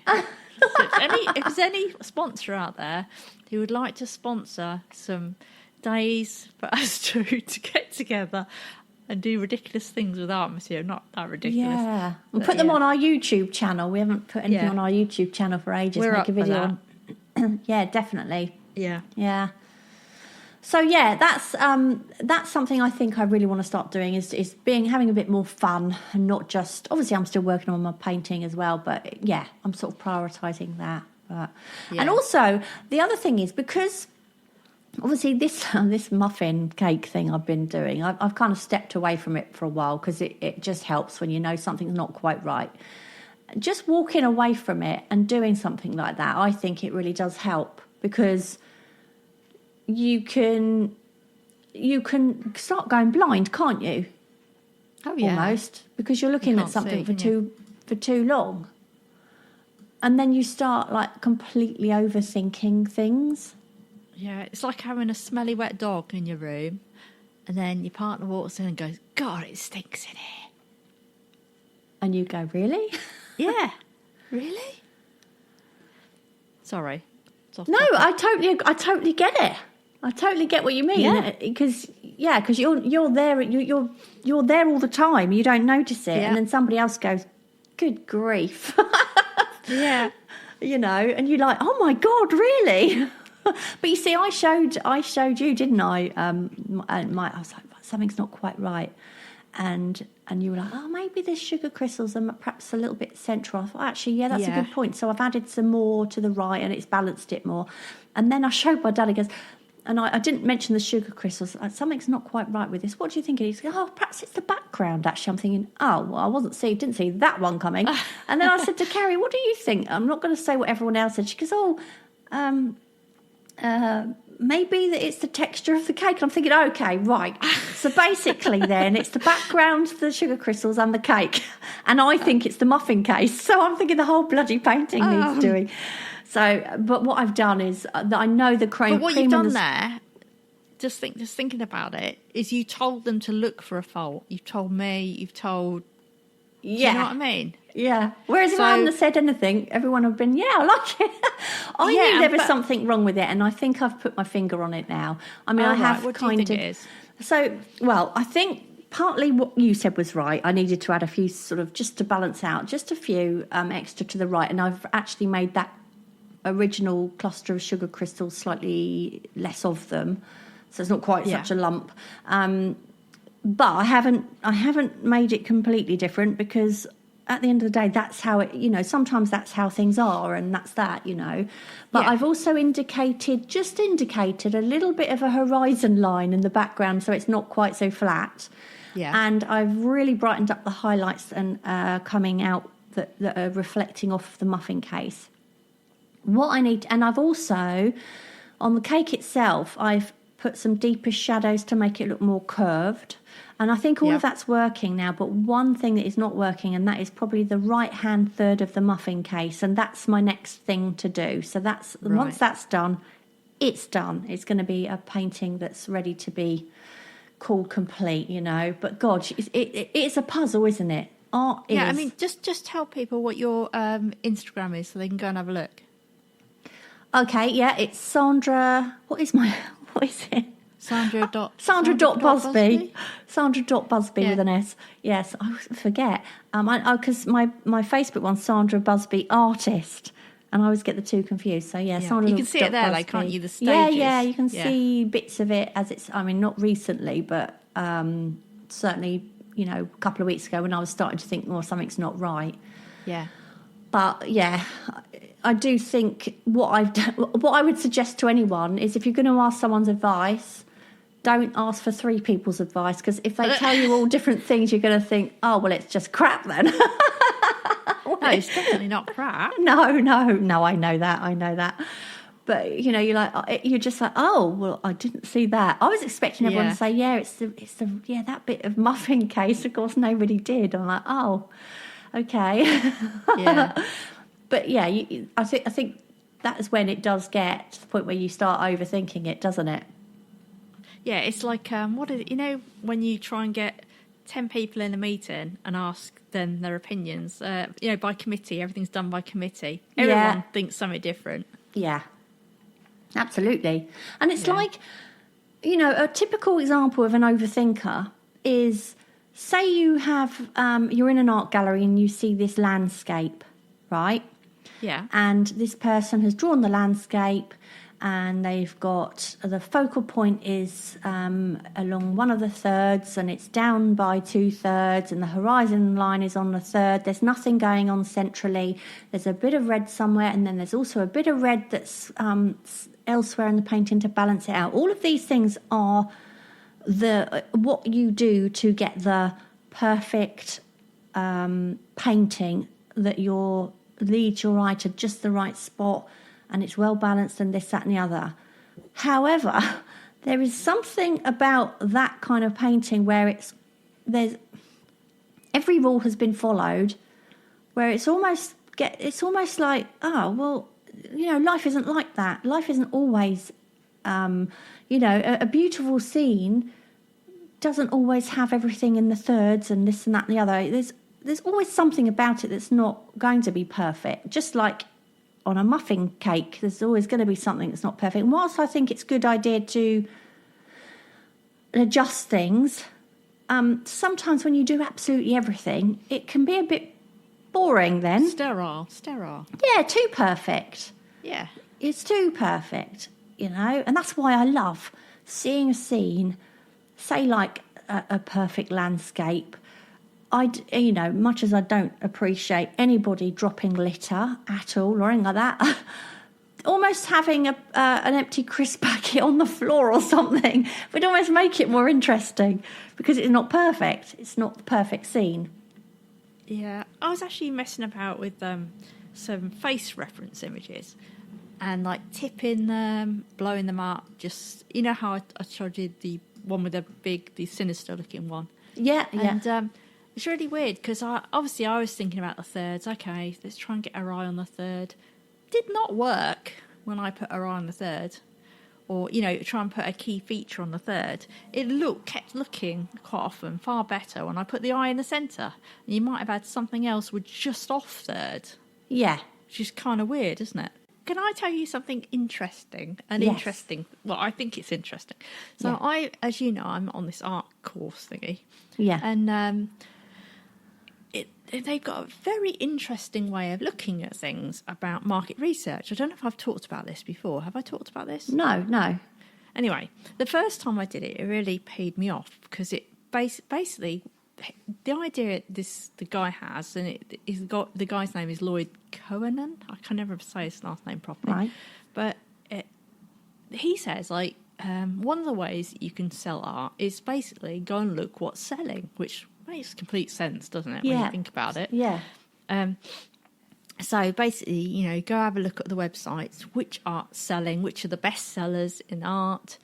If there's any sponsor out there who would like to sponsor some days for us to get together and do ridiculous things with art material, not that ridiculous. Yeah. We'll but put them yeah. on our YouTube channel. We haven't put anything Yeah. on our YouTube channel for ages. We're Make up a for video on. Yeah, definitely. Yeah. Yeah. So yeah, that's something I think I really want to start doing is having a bit more fun and not just, obviously I'm still working on my painting as well, but yeah, I'm sort of prioritising that. But Yeah. and also the other thing is, because obviously this muffin cake thing I've been doing, I've kind of stepped away from it for a while because it just helps when you know something's not quite right. Just walking away from it and doing something like that, I think it really does help, because you can start going blind, can't you? Oh, yeah. Almost, because you're looking at can't something see, for too long, and then you start like completely overthinking things. Yeah, it's like having a smelly wet dog in your room, and then your partner walks in and goes, God, it stinks in here. And you go, really? Yeah. Really? Sorry. No, I totally get it. I totally get what you mean. Yeah. Because you're there all the time. You don't notice it, Yeah. and then somebody else goes, "Good grief." Yeah. You know, and you're like, "Oh my God, really?" But you see, I showed you, didn't I? I was like, something's not quite right, and you were like, "Oh, maybe the sugar crystals are perhaps a little bit central." I thought, actually, yeah, that's a good point. So I've added some more to the right, and it's balanced it more. And then I showed my dad. He goes, and I didn't mention the sugar crystals. Something's not quite right with this. What do you think? And he's like, "Oh, perhaps it's the background." Actually, I'm thinking, "Oh, well, didn't see that one coming." And then I said to Carrie, "What do you think?" I'm not going to say what everyone else said. She goes, "Oh, maybe that it's the texture of the cake." And I'm thinking, okay, right. So basically then it's the background, the sugar crystals and the cake. And I think it's the muffin case. So I'm thinking the whole bloody painting needs doing. So, but what I've done is that I know the cream. But what you've done there, just thinking about it, is you told them to look for a fault. You've told me, do you know what I mean? Yeah. Whereas if I hadn't have said anything, everyone would have been, I like it. I knew there was something wrong with it, and I think I've put my finger on it now. I mean, I have what kind do you of. think it is? So, well, I think partly what you said was right. I needed to add a few sort of, just to balance out, just a few extra to the right, and I've actually made that original cluster of sugar crystals slightly less of them, so it's not quite such a lump. But I haven't made it completely different, because at the end of the day, that's how it, sometimes that's how things are, and that's that, But I've also indicated a little bit of a horizon line in the background, so it's not quite so flat. Yeah. And I've really brightened up the highlights and coming out that are reflecting off the muffin case. And I've also, on the cake itself, I've put some deeper shadows to make it look more curved. And I think all of that's working now, but one thing that is not working, and that is probably the right-hand third of the muffin case, and that's my next thing to do. So once that's done, it's done. It's going to be a painting that's ready to be called complete, But God, it's a puzzle, isn't it? Art is. Yeah, I mean, just tell people what your Instagram is so they can go and have a look. Okay, yeah, it's Sandra. What is it? Sandra.Busby. Sandra.Busby with an S. Yes, I forget. Because my Facebook one's Sandra Busby Artist, and I always get the two confused. So Sandra. You can see it there, though, can't you? The stages. Yeah, you can see bits of it as it's. I mean, not recently, but certainly, a couple of weeks ago when I was starting to think, something's not right. Yeah. But I do think what I would suggest to anyone is, if you're going to ask someone's advice, don't ask for three people's advice, because if they tell you all different things, you're going to think, oh, well, it's just crap then. No, it's definitely not crap. No, I know that. But you're just like, oh well, I didn't see that. I was expecting everyone to say, yeah, it's the that bit of muffin case. Of course, nobody did. I'm like, oh, okay. Yeah. But yeah, I think that is when it does get to the point where you start overthinking it, doesn't it? Yeah, it's like when you try and get 10 people in a meeting and ask them their opinions. By committee, everything's done by committee. Everyone thinks something different. Yeah, absolutely. And it's like, a typical example of an overthinker is, say you have, you're in an art gallery and you see this landscape, right? Yeah. And this person has drawn the landscape and they've got, the focal point is along one of the thirds and it's down by 2/3 and the horizon line is on the third. There's nothing going on centrally. There's a bit of red somewhere and then there's also a bit of red that's elsewhere in the painting to balance it out. All of these things are what you do to get the perfect painting that leads your eye to just the right spot and it's well balanced and this, that and the other. However, there is something about that kind of painting where there's every rule has been followed, where it's almost like, oh well, life isn't like that. Life isn't always a beautiful scene doesn't always have everything in the thirds and this and that and the other. There's always something about it that's not going to be perfect. Just like on a muffin cake, there's always going to be something that's not perfect. And whilst I think it's a good idea to adjust things, sometimes when you do absolutely everything, it can be a bit boring then. Sterile. Yeah, too perfect. Yeah. It's too perfect, and that's why I love seeing a scene, say like a perfect landscape. Much as I don't appreciate anybody dropping litter at all or anything like that, almost having an empty crisp packet on the floor or something would almost make it more interesting because it's not perfect. It's not the perfect scene. Yeah, I was actually messing about with some face reference images and like tipping them, blowing them up. Just, how I showed you the one with the sinister looking one. Yeah, and, it's really weird because I was thinking about the thirds. Okay, let's try and get her eye on the third. Did not work when I put her eye on the third, or try and put a key feature on the third. It kept looking quite often far better when I put the eye in the centre. And you might have had something else with just off third. Yeah, which is kind of weird, isn't it? Can I tell you something interesting? Yes. Well, I think it's interesting. So as you know, I'm on this art course thingy. Yeah, and they've got a very interesting way of looking at things about market research. I don't know if I've talked about this before. Have I talked about this? No. Anyway, the first time I did it, it really paid me off because it basically the idea the guy has, and the guy's name is Lloyd Cohenan. I can never say his last name properly, right. But he says one of the ways you can sell art is basically go and look what's selling, which makes complete sense, doesn't it, when you think about it? Yeah. So basically, go have a look at the websites, which art's selling, which are the best sellers in art.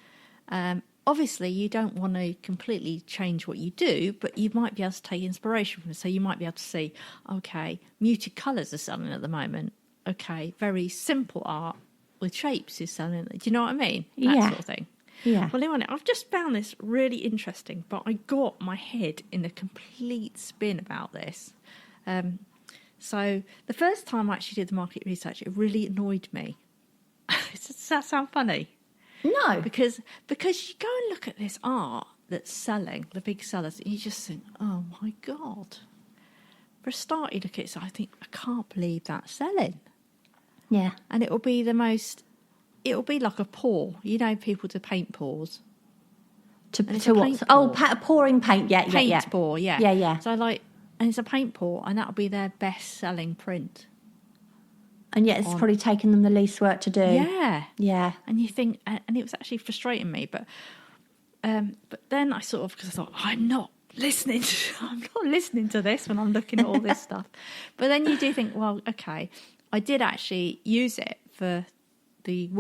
Obviously, you don't want to completely change what you do, but you might be able to take inspiration from it. So you might be able to see, okay, muted colours are selling at the moment. Okay, very simple art with shapes is selling. Do you know what I mean? That sort of thing. Yeah. Well, anyway, I've just found this really interesting, but I got my head in a complete spin about this. So the first time I actually did the market research, it really annoyed me. Does that sound funny? No. Because you go and look at this art that's selling, the big sellers, and you just think, oh my God. For a start, you look at it, so I think, I can't believe that's selling. Yeah. And it'll be like a pour. People to paint pours. To what? Oh, pouring paint. Yeah, paint pour, yeah. Yeah. So and it's a paint pour, and that'll be their best-selling print. And yet it's probably taken them the least work to do. Yeah. Yeah. And you think, and it was actually frustrating me, but then I because I thought, I'm not listening to this when I'm looking at all this stuff. But then you do think, well, okay, I did actually use it for the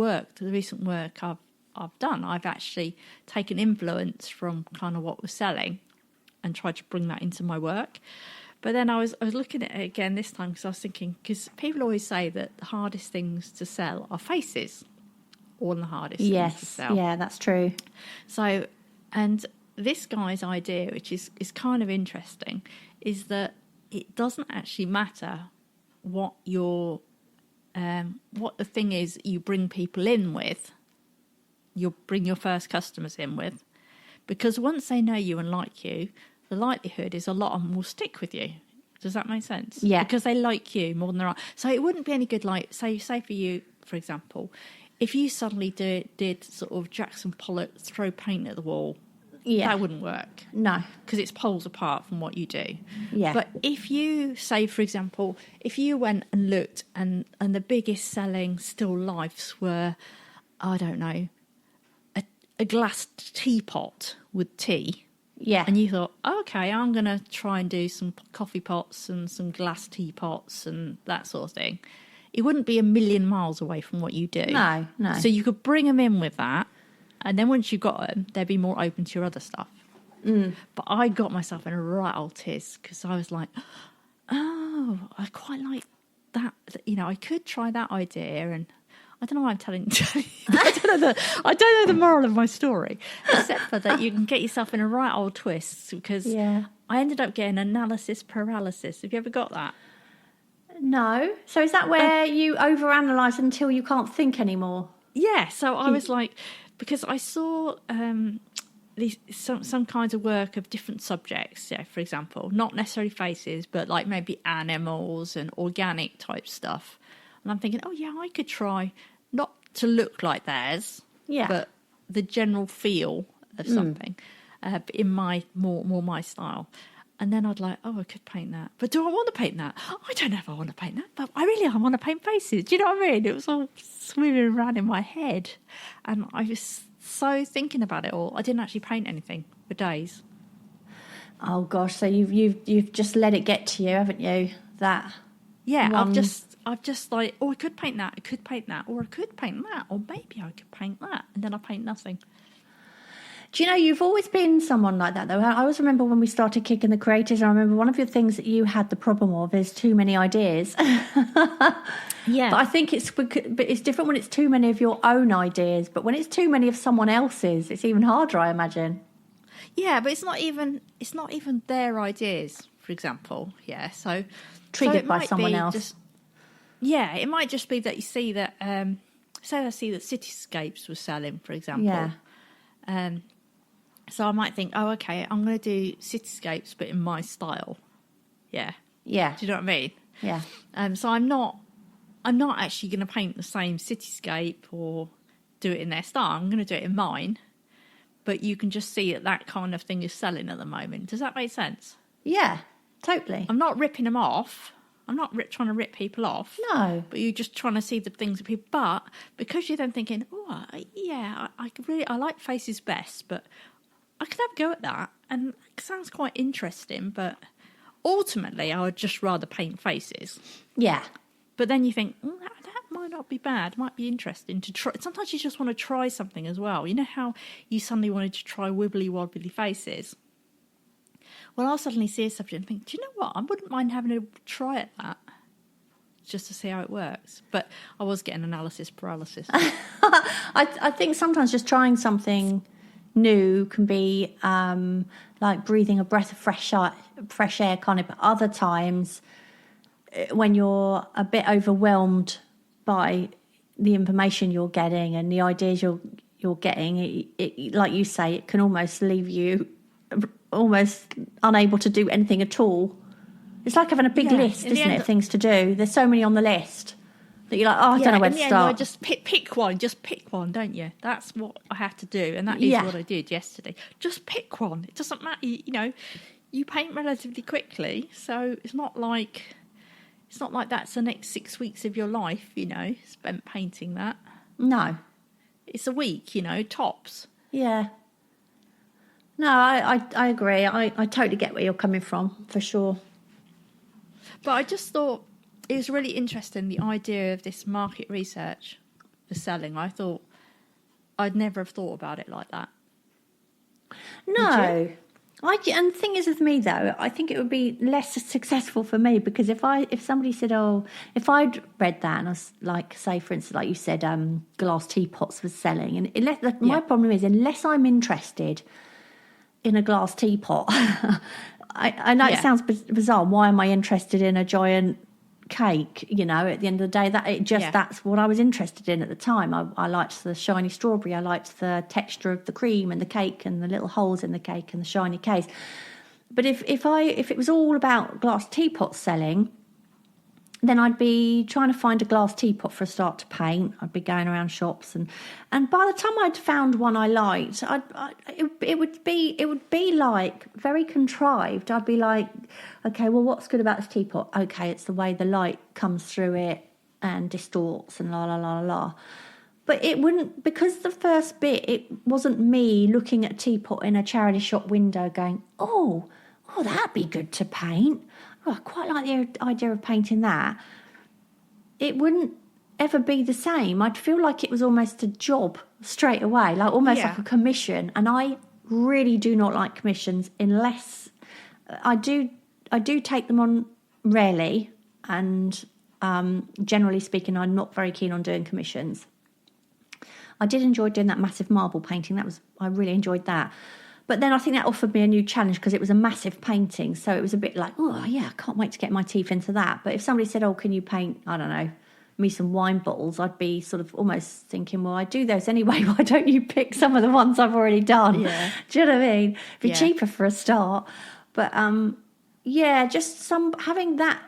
recent work I've done, I've actually taken influence from kind of what was selling and tried to bring that into my work. But then I was looking at it again this time because I was thinking, because people always say that the hardest things to sell are faces, or the hardest things to sell. Yeah, that's true. So, and this guy's idea, which is kind of interesting, is that it doesn't actually matter what what the thing is you bring people in with, you'll bring your first customers in with, because once they know you and like you, the likelihood is a lot of them will stick with you. Does that make sense? Yeah. Because they like you more than they are. So it wouldn't be any good, like, say for you, for example, if you suddenly did sort of Jackson Pollock throw paint at the wall, that wouldn't work. No. Because it's poles apart from what you do. Yeah. But if you, say, for example, if you went and looked and the biggest selling still lifes were, I don't know, a glass teapot with tea. Yeah. And you thought, okay, I'm going to try and do some coffee pots and some glass teapots and that sort of thing. It wouldn't be a million miles away from what you do. No. So you could bring them in with that. And then once you got them, they'd be more open to your other stuff. But I got myself in a right old tiz because I was like, oh, I quite like that. You know, I could try that idea. And I don't know why I'm telling you. I don't know the moral of my story, except for that you can get yourself in a right old twist because I ended up getting analysis paralysis. Have you ever got that? No. So is that where you overanalyze until you can't think anymore? Yeah. So I was like, because I saw some kinds of work of different subjects. Yeah, for example, not necessarily faces, but like maybe animals and organic type stuff. And I'm thinking, oh yeah, I could try not to look like theirs, but the general feel of something, in my more my style. And then I'd like, oh, I could paint that. But do I want to paint that? I don't know if I want to paint that, but I want to paint faces. Do you know what I mean? It was all swimming around in my head. And I was so thinking about it all. I didn't actually paint anything for days. Oh gosh, so you've just let it get to you, haven't you? That I've just like, oh, I could paint that, or I could paint that, or maybe I could paint that, and then I paint nothing. Do you know, you've always been someone like that, though. I always remember when we started Kicking the Creators, I remember one of your things that you had the problem of is too many ideas. Yeah. But I think it's different when it's too many of your own ideas. But when it's too many of someone else's, it's even harder, I imagine. Yeah, but it's not even their ideas, for example. Yeah, so triggered by someone else. It might just be that you see that, say I see that Cityscapes was selling, for example. Yeah. So I might think, oh, okay, I'm going to do Cityscapes, but in my style. Yeah. Yeah. Do you know what I mean? Yeah. So I'm not actually going to paint the same cityscape or do it in their style. I'm going to do it in mine. But you can just see that kind of thing is selling at the moment. Does that make sense? Yeah, totally. I'm not ripping them off. I'm not trying to rip people off. No. But you're just trying to see the things that people... But because you're then thinking, oh, I like faces best, but I could have a go at that. And it sounds quite interesting, but ultimately I would just rather paint faces. Yeah. But then you think, that might not be bad. It might be interesting to try. Sometimes you just want to try something as well. You know how you suddenly wanted to try wibbly-wobbly faces? Well, I'll suddenly see a subject and think, do you know what? I wouldn't mind having a try at that just to see how it works. But I was getting analysis paralysis. I think sometimes just trying something new can be like breathing a breath of fresh air kind of. But other times when you're a bit overwhelmed by the information you're getting and the ideas you're getting, it, like you say, it can almost leave you almost unable to do anything at all. It's like having a big list, isn't it, of things to do. There's so many on the list that you're like, I don't know where to start. End, just pick one, don't you? That's what I have to do, and that is what I did yesterday. Just pick one. It doesn't matter, you know. You paint relatively quickly, so it's not like that's the next 6 weeks of your life, you know, spent painting that. No. It's a week, you know, tops. Yeah. No, I agree. I totally get where you're coming from, for sure. But I just thought it was really interesting, the idea of this market research. for selling. I thought I'd never have thought about it like that. No. And the thing is with me though, I think it would be less successful for me, because if somebody said, if I'd read that and I was like, say for instance, like you said, glass teapots was selling, and my problem is, unless I'm interested in a glass teapot, I know it sounds bizarre. Why am I interested in a giant cake? At the end of the day, that's what I was interested in at the time. I liked the shiny strawberry. I liked the texture of the cream and the cake and the little holes in the cake and the shiny case. But if it was all about glass teapots selling, then I'd be trying to find a glass teapot for a start to paint. I'd be going around shops, and by the time I'd found one I liked, it would be like very contrived. I'd be like, okay, well, what's good about this teapot? Okay, it's the way the light comes through it and distorts and la la la la. But it wouldn't, because the first bit, it wasn't me looking at a teapot in a charity shop window going, oh, that'd be good to paint. Oh, I quite like the idea of painting that. It wouldn't ever be the same. I'd feel like it was almost a job straight away, like almost like a commission. And I really do not like commissions, unless I do take them on rarely. And generally speaking, I'm not very keen on doing commissions. I did enjoy doing that massive marble painting. I really enjoyed that. But then I think that offered me a new challenge, because it was a massive painting. So it was a bit like, oh, yeah, I can't wait to get my teeth into that. But if somebody said, oh, can you paint, I don't know, me some wine bottles, I'd be sort of almost thinking, well, I do those anyway. Why don't you pick some of the ones I've already done? Yeah. Do you know what I mean? It'd be cheaper for a start. But, just having that,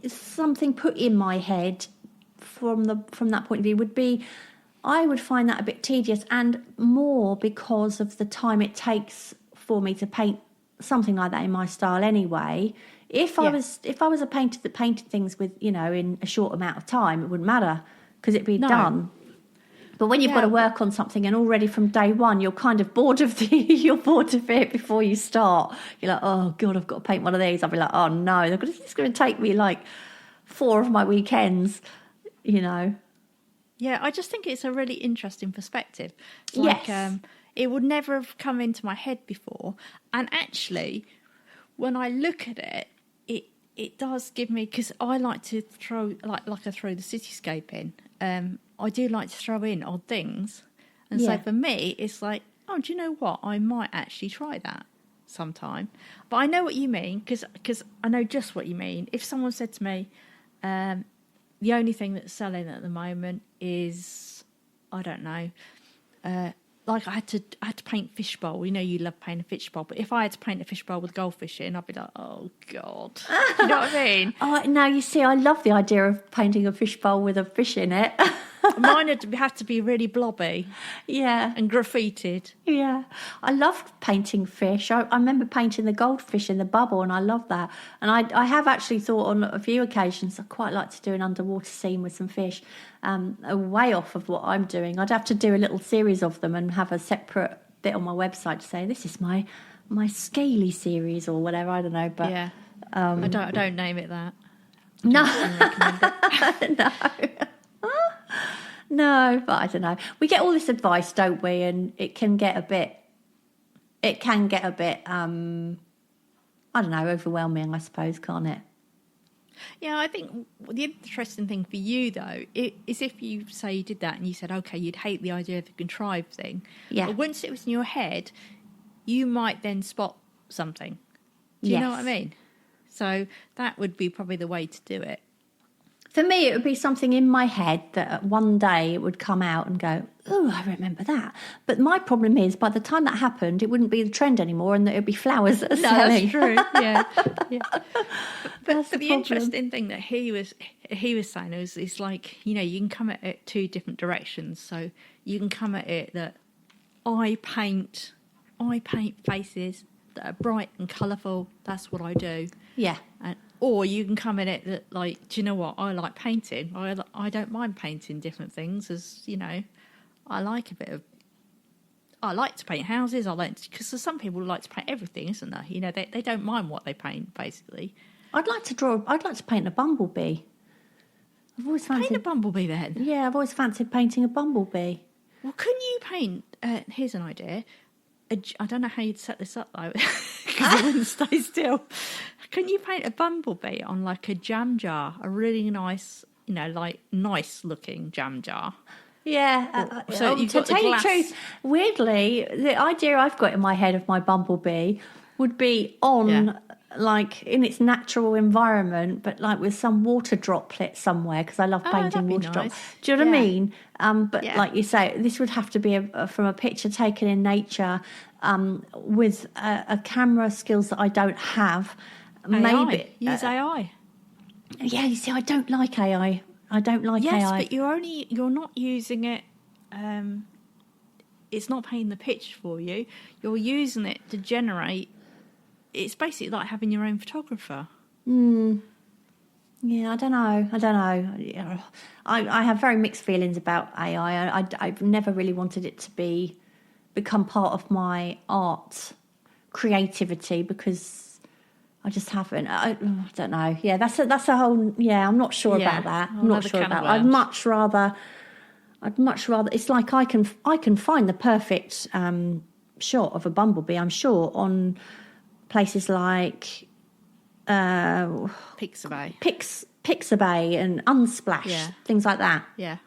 something put in my head from that point of view would be, I would find that a bit tedious, and more because of the time it takes for me to paint something like that in my style anyway. If I was a painter that painted things with, in a short amount of time, it wouldn't matter, because it'd be done. But when you've got to work on something, and already from day one you're kind of bored of it before you start. You're like, oh God, I've got to paint one of these. I'll be like, oh no, it's going to take me like 4 of my weekends, Yeah, I just think it's a really interesting perspective. Like, it would never have come into my head before. And actually, when I look at it, it does give me, because I like to throw, like I throw the cityscape in. I do like to throw in odd things. And so for me, it's like, oh, do you know what? I might actually try that sometime. But I know what you mean, because I know just what you mean. If someone said to me, the only thing that's selling at the moment is, I don't know, like I had to paint fishbowl. You love painting a fishbowl, but if I had to paint a fishbowl with goldfish in, I'd be like, oh God. You know what I mean? Oh, now you see, I love the idea of painting a fishbowl with a fish in it. Mine would have to be really blobby. Yeah. And graffitied. Yeah. I love painting fish. I remember painting the goldfish in the bubble, and I love that. And I have actually thought on a few occasions I'd quite like to do an underwater scene with some fish, way off of what I'm doing. I'd have to do a little series of them and have a separate bit on my website to say, this is my scaly series or whatever, I don't know. But yeah. I don't name it that. No. No. No, but I don't know. We get all this advice, don't we? And it can get a bit, I don't know, overwhelming, I suppose, can't it? Yeah, I think the interesting thing for you, though, is if you say you did that and you said, okay, you'd hate the idea of the contrived thing. Yeah. But once it was in your head, you might then spot something. Do you know what I mean? So that would be probably the way to do it. For me, it would be something in my head that one day it would come out and go, oh, I remember that. But my problem is, by the time that happened, it wouldn't be the trend anymore, and it would be flowers that are selling. That's true. Yeah. But the interesting thing that he was saying is, it's like, you can come at it 2 different directions. So you can come at it that I paint faces that are bright and colourful. That's what I do. Yeah. Or you can come in it that, like, do you know what? I like painting. I don't mind painting different things, as, I like to paint houses. Because some people like to paint everything, isn't there? They don't mind what they paint, basically. I'd like to paint a bumblebee. I've always Paint a fancied. bumblebee then. Yeah, I've always fancied painting a bumblebee. Well, couldn't you paint? Here's an idea. I don't know how you'd set this up though, because it wouldn't stay still. Can you paint a bumblebee on like a jam jar, a really nice, like nice looking jam jar? Yeah. So you've to got the tell you the glass. truth, weirdly, the idea I've got in my head of my bumblebee would be on, like, in its natural environment, but like with some water droplet somewhere, because I love painting that'd be water nice. droplets. Do you know what I mean? But Yeah. like you say, this would have to be from a picture taken in nature, with a camera skills that I don't have. Maybe use AI. Yeah, you see, I don't like AI. I don't like Yes, AI. but you're not using it. It's not painting the picture for you. You're using it to generate. It's basically like having your own photographer. Yeah, I don't know. Yeah. I have very mixed feelings about AI. I've never really wanted it to become part of my art creativity, because I just haven't. I don't know. Yeah, that's a whole. Yeah, I'm not sure about that. I'm not another sure can of about that. I'd much rather. It's like I can find the perfect shot of a bumblebee, I'm sure, on places like Pixabay. Pixabay and Unsplash, things like that. Yeah.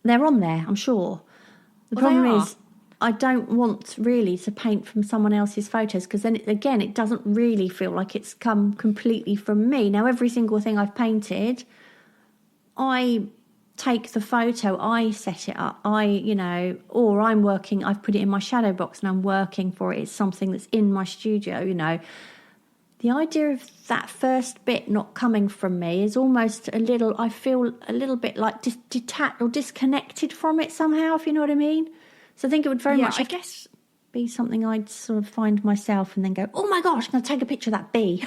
They're on there, I'm sure. The Well, they problem are. is, I don't want really to paint from someone else's photos, because then it doesn't really feel like it's come completely from me. Now, every single thing I've painted, I take the photo, I set it up, or I'm working, I've put it in my shadow box and I'm working for it. It's something that's in my studio. The idea of that first bit not coming from me is almost I feel a little bit like detached or disconnected from it somehow, if you know what I mean. So I think it would very much be something I'd sort of find myself and then go, oh my gosh, I'm going to take a picture of that bee.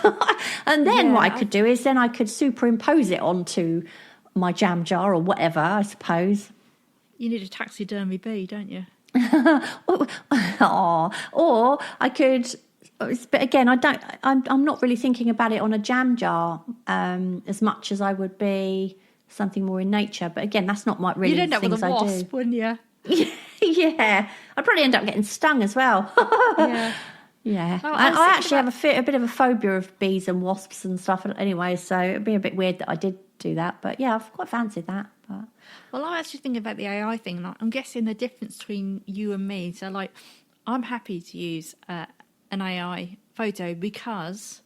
And then what I could do is then I could superimpose it onto my jam jar or whatever, I suppose. You need a taxidermy bee, don't you? Or I could, but again, I'm not really thinking about it on a jam jar as much as I would be something more in nature. But again, that's not my really You'd end up things with a I wasp, do. wouldn't you? Yeah, I'd probably end up getting stung as well. Yeah. Yeah, Oh, I actually have a bit of a phobia of bees and wasps and stuff anyway, so it'd be a bit weird that I did do that. But yeah, I've quite fancied that. But Well, I actually think about the AI thing. Like, I'm guessing the difference between you and me. So, like, I'm happy to use an AI photo because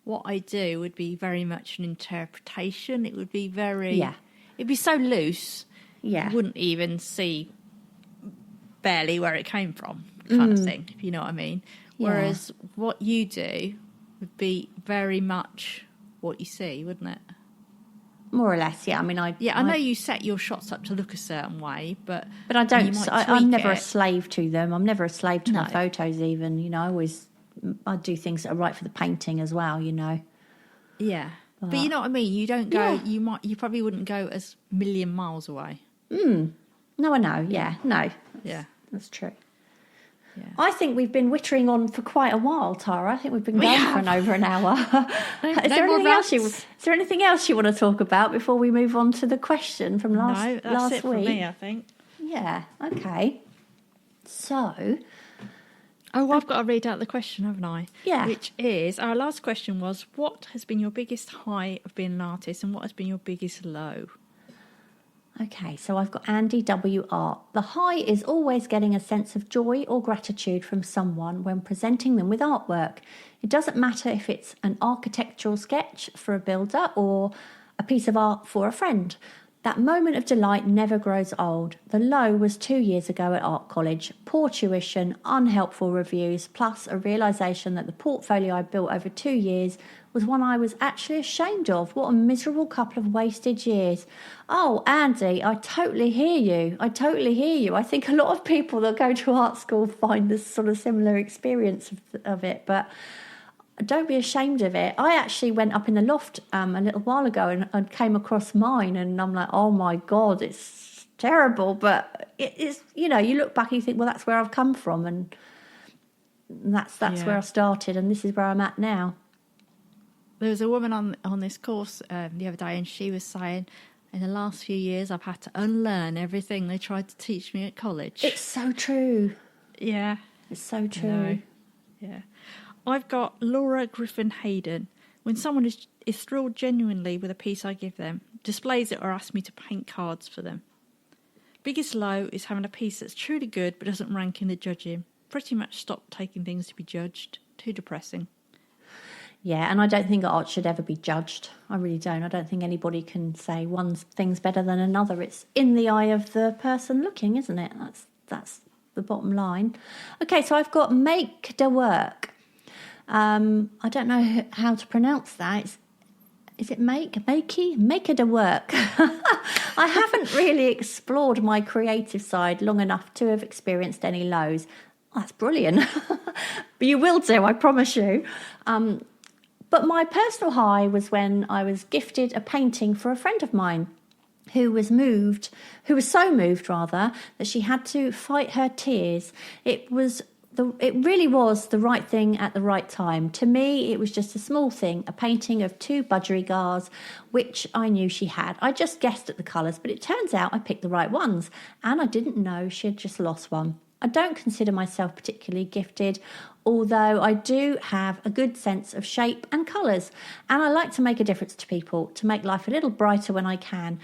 what I do would be very much an interpretation. It would be it'd be so loose. yeah, You wouldn't even see barely where it came from, kind of thing, if you know what I mean. Yeah. Whereas what you do would be very much what you see, wouldn't it? more or less. Yeah, I mean, I know you set your shots up to look a certain way, but I don't. you might I'm tweak never a it. slave to them. I'm never a slave to my No. photos. Even I do things that are right for the painting as well. Yeah. But you know what I mean? You don't go, Yeah. you probably wouldn't go as a million miles away. No, I know. Yeah, no. Yeah. That's true. Yeah. I think we've been wittering on for quite a while, Tara. I think we've been going for over an hour. Is there anything else you want to talk about before we move on to the question from last No, that's it week? for me, I think. Yeah. Okay. So, Oh, I've got to read out the question, haven't I? Yeah. Which is, our last question was, what has been your biggest high of being an artist and what has been your biggest low? okay, so I've got Andy W.R. The high is always getting a sense of joy or gratitude from someone when presenting them with artwork. It doesn't matter if it's an architectural sketch for a builder or a piece of art for a friend. That moment of delight never grows old. The low was 2 years ago at art college. Poor tuition, unhelpful reviews, plus a realisation that the portfolio I built over 2 years was one I was actually ashamed of. What a miserable couple of wasted years. Oh, Andy, I totally hear you. I think a lot of people that go to art school find this sort of similar experience of it, but don't be ashamed of it. I actually went up in the loft a little while ago and came across mine, and I'm like, oh my God, it's terrible. But it is, you look back and you think, well, that's where I've come from, and that's where I started, and this is where I'm at now. There was a woman on this course the other day, and she was saying, in the last few years, I've had to unlearn everything they tried to teach me at college. It's so true. Yeah. It's so true. Yeah. I've got Laura Griffin Hayden. When someone is thrilled genuinely with a piece I give them, displays it or asks me to paint cards for them. Biggest low is having a piece that's truly good but doesn't rank in the judging. Pretty much stopped taking things to be judged. Too depressing. Yeah, and I don't think art should ever be judged. I really don't. I don't think anybody can say one thing's better than another. It's in the eye of the person looking, isn't it? That's the bottom line. Okay, so I've got make the work. I don't know how to pronounce that. Is it make it a work? I haven't really explored my creative side long enough to have experienced any lows. Oh, that's brilliant. But you will do, I promise you. But my personal high was when I was gifted a painting for a friend of mine who was so moved that she had to fight her tears. It really was the right thing at the right time. To me, it was just a small thing, a painting of 2 budgerigars, which I knew she had. I just guessed at the colours, but it turns out I picked the right ones, and I didn't know she had just lost one. I don't consider myself particularly gifted, although I do have a good sense of shape and colours, and I like to make a difference to people, to make life a little brighter when I can.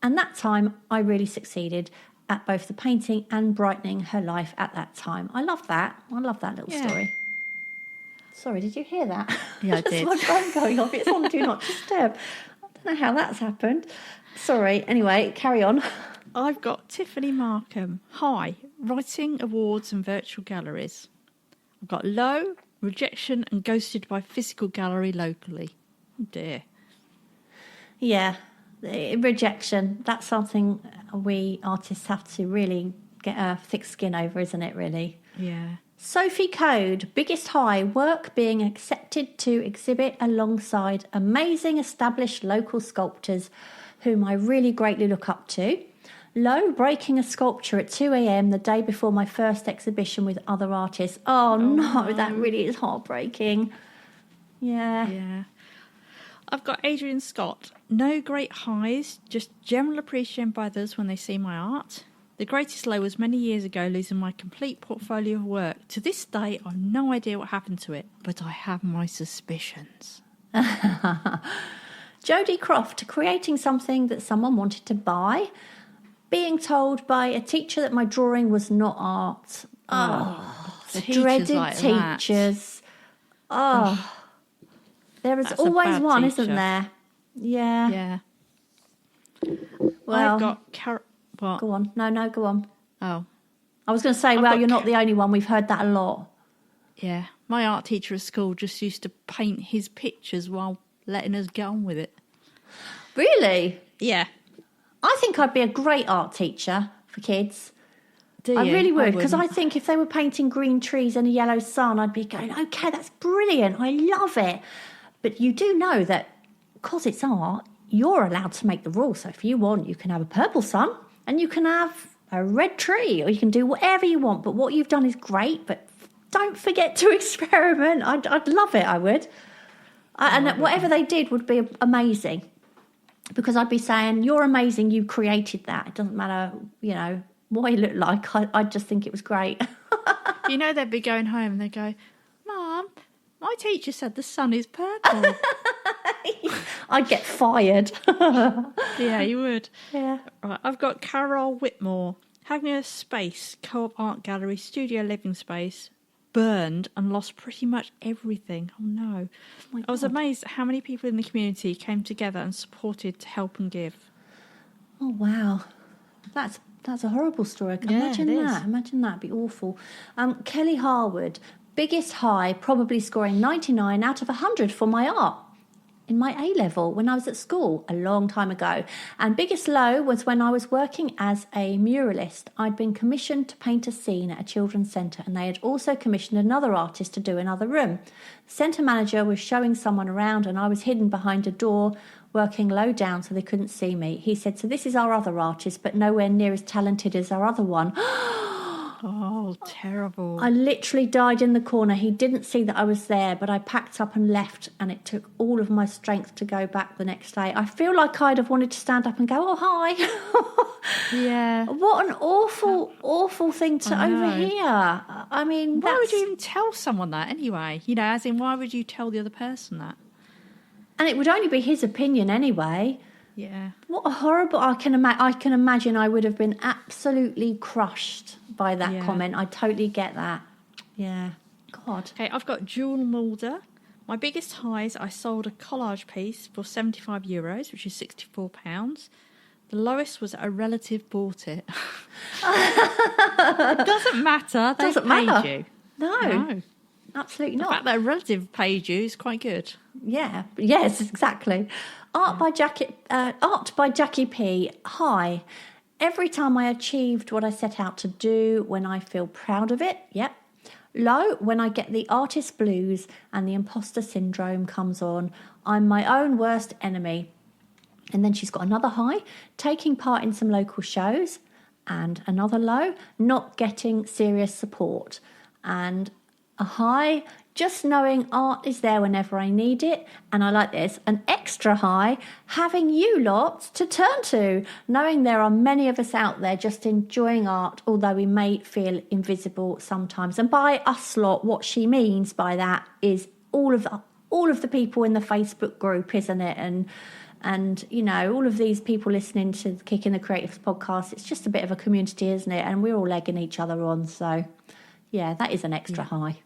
And that time, I really succeeded at both the painting and brightening her life at that time. I love that. I love that little story. Sorry, did you hear that? Yeah, I did. That's my phone going off. It's on Do Not Disturb. I don't know how that's happened. Sorry. Anyway, carry on. I've got Tiffany Markham. Hi, writing, awards and virtual galleries. I've got low, rejection and ghosted by physical gallery locally. Oh dear. Yeah, rejection. That's something we artists have to really get a thick skin over, isn't it, really? Yeah. Sophie Code, biggest high, work being accepted to exhibit alongside amazing established local sculptors whom I really greatly look up to. Low, breaking a sculpture at 2 a.m. the day before my first exhibition with other artists. Oh no, that really is heartbreaking. Yeah. I've got Adrian Scott. No great highs, just general appreciation by others when they see my art. The greatest low was many years ago, losing my complete portfolio of work. To this day, I've no idea what happened to it, but I have my suspicions. Jodie Croft, creating something that someone wanted to buy. Being told by a teacher that my drawing was not art. The dreaded like teachers. There is That's always a bad one, teacher. isn't there? Yeah. Well, I've got what? Go on. No, go on. Oh, I was going to say, you're not the only one. We've heard that a lot. yeah. My art teacher at school just used to paint his pictures while letting us get on with it. Really? Yeah. I think I'd be a great art teacher for kids. Do you? I really would, because I wouldn't. think if they were painting green trees and a yellow sun, I'd be going, okay, that's brilliant. I love it. But you do know that because it's art, you're allowed to make the rules. So if you want, you can have a purple sun and you can have a red tree, or you can do whatever you want. But what you've done is great, but don't forget to experiment. I'd love it, I would. And whatever they did would be amazing. Because I'd be saying, you're amazing, you created that. It doesn't matter, what you look like. I just think it was great. They'd be going home and they'd go, Mum, my teacher said the sun is purple. I'd get fired. Yeah, you would. Yeah. Right, I've got Carol Whitmore. Having a space, co-op art gallery, studio living space, burned and lost pretty much everything. Oh no. I was amazed at how many people in the community came together and supported to help and give. Oh wow. That's a horrible story. Imagine that. Imagine that. It'd be awful. Kelly Harwood, biggest high, probably scoring 99 out of 100 for my art in my A-level when I was at school a long time ago. And biggest low was when I was working as a muralist. I'd been commissioned to paint a scene at a children's centre, and they had also commissioned another artist to do another room. The centre manager was showing someone around, and I was hidden behind a door working low down so they couldn't see me. He said, so this is our other artist, but nowhere near as talented as our other one. Oh, terrible. I literally died in the corner. He didn't see that I was there, but I packed up and left, and it took all of my strength to go back the next day. I feel like I'd have wanted to stand up and go, oh, hi. Yeah. What an awful thing to overhear. I mean, why would you even tell someone that anyway? You know, as in, why would you tell the other person that? And it would only be his opinion anyway. Yeah. What a horrible... I can imagine I would have been absolutely crushed by that comment. I totally get that. Yeah. God. Okay, I've got Jewel Mulder. My biggest highs, I sold a collage piece for €75, which is £64. The lowest was a relative bought it. It doesn't matter. They paid you. No. Absolutely not. The fact that a relative paid you is quite good. Yeah. Yes, exactly. Art by Jackie P. Hi. Every time I achieved what I set out to do, when I feel proud of it. Yep. Low, when I get the artist blues and the imposter syndrome comes on. I'm my own worst enemy. And then she's got another high, taking part in some local shows. And another low, not getting serious support. And a high, just knowing art is there whenever I need it. And I like this, an extra high, having you lot to turn to, knowing there are many of us out there just enjoying art, although we may feel invisible sometimes. And by us lot, what she means by that is all of the people in the Facebook group, isn't it? And you know, all of these people listening to the Kicking the Creatives podcast, it's just a bit of a community, isn't it? And we're all egging each other on. So, yeah, that is an extra high.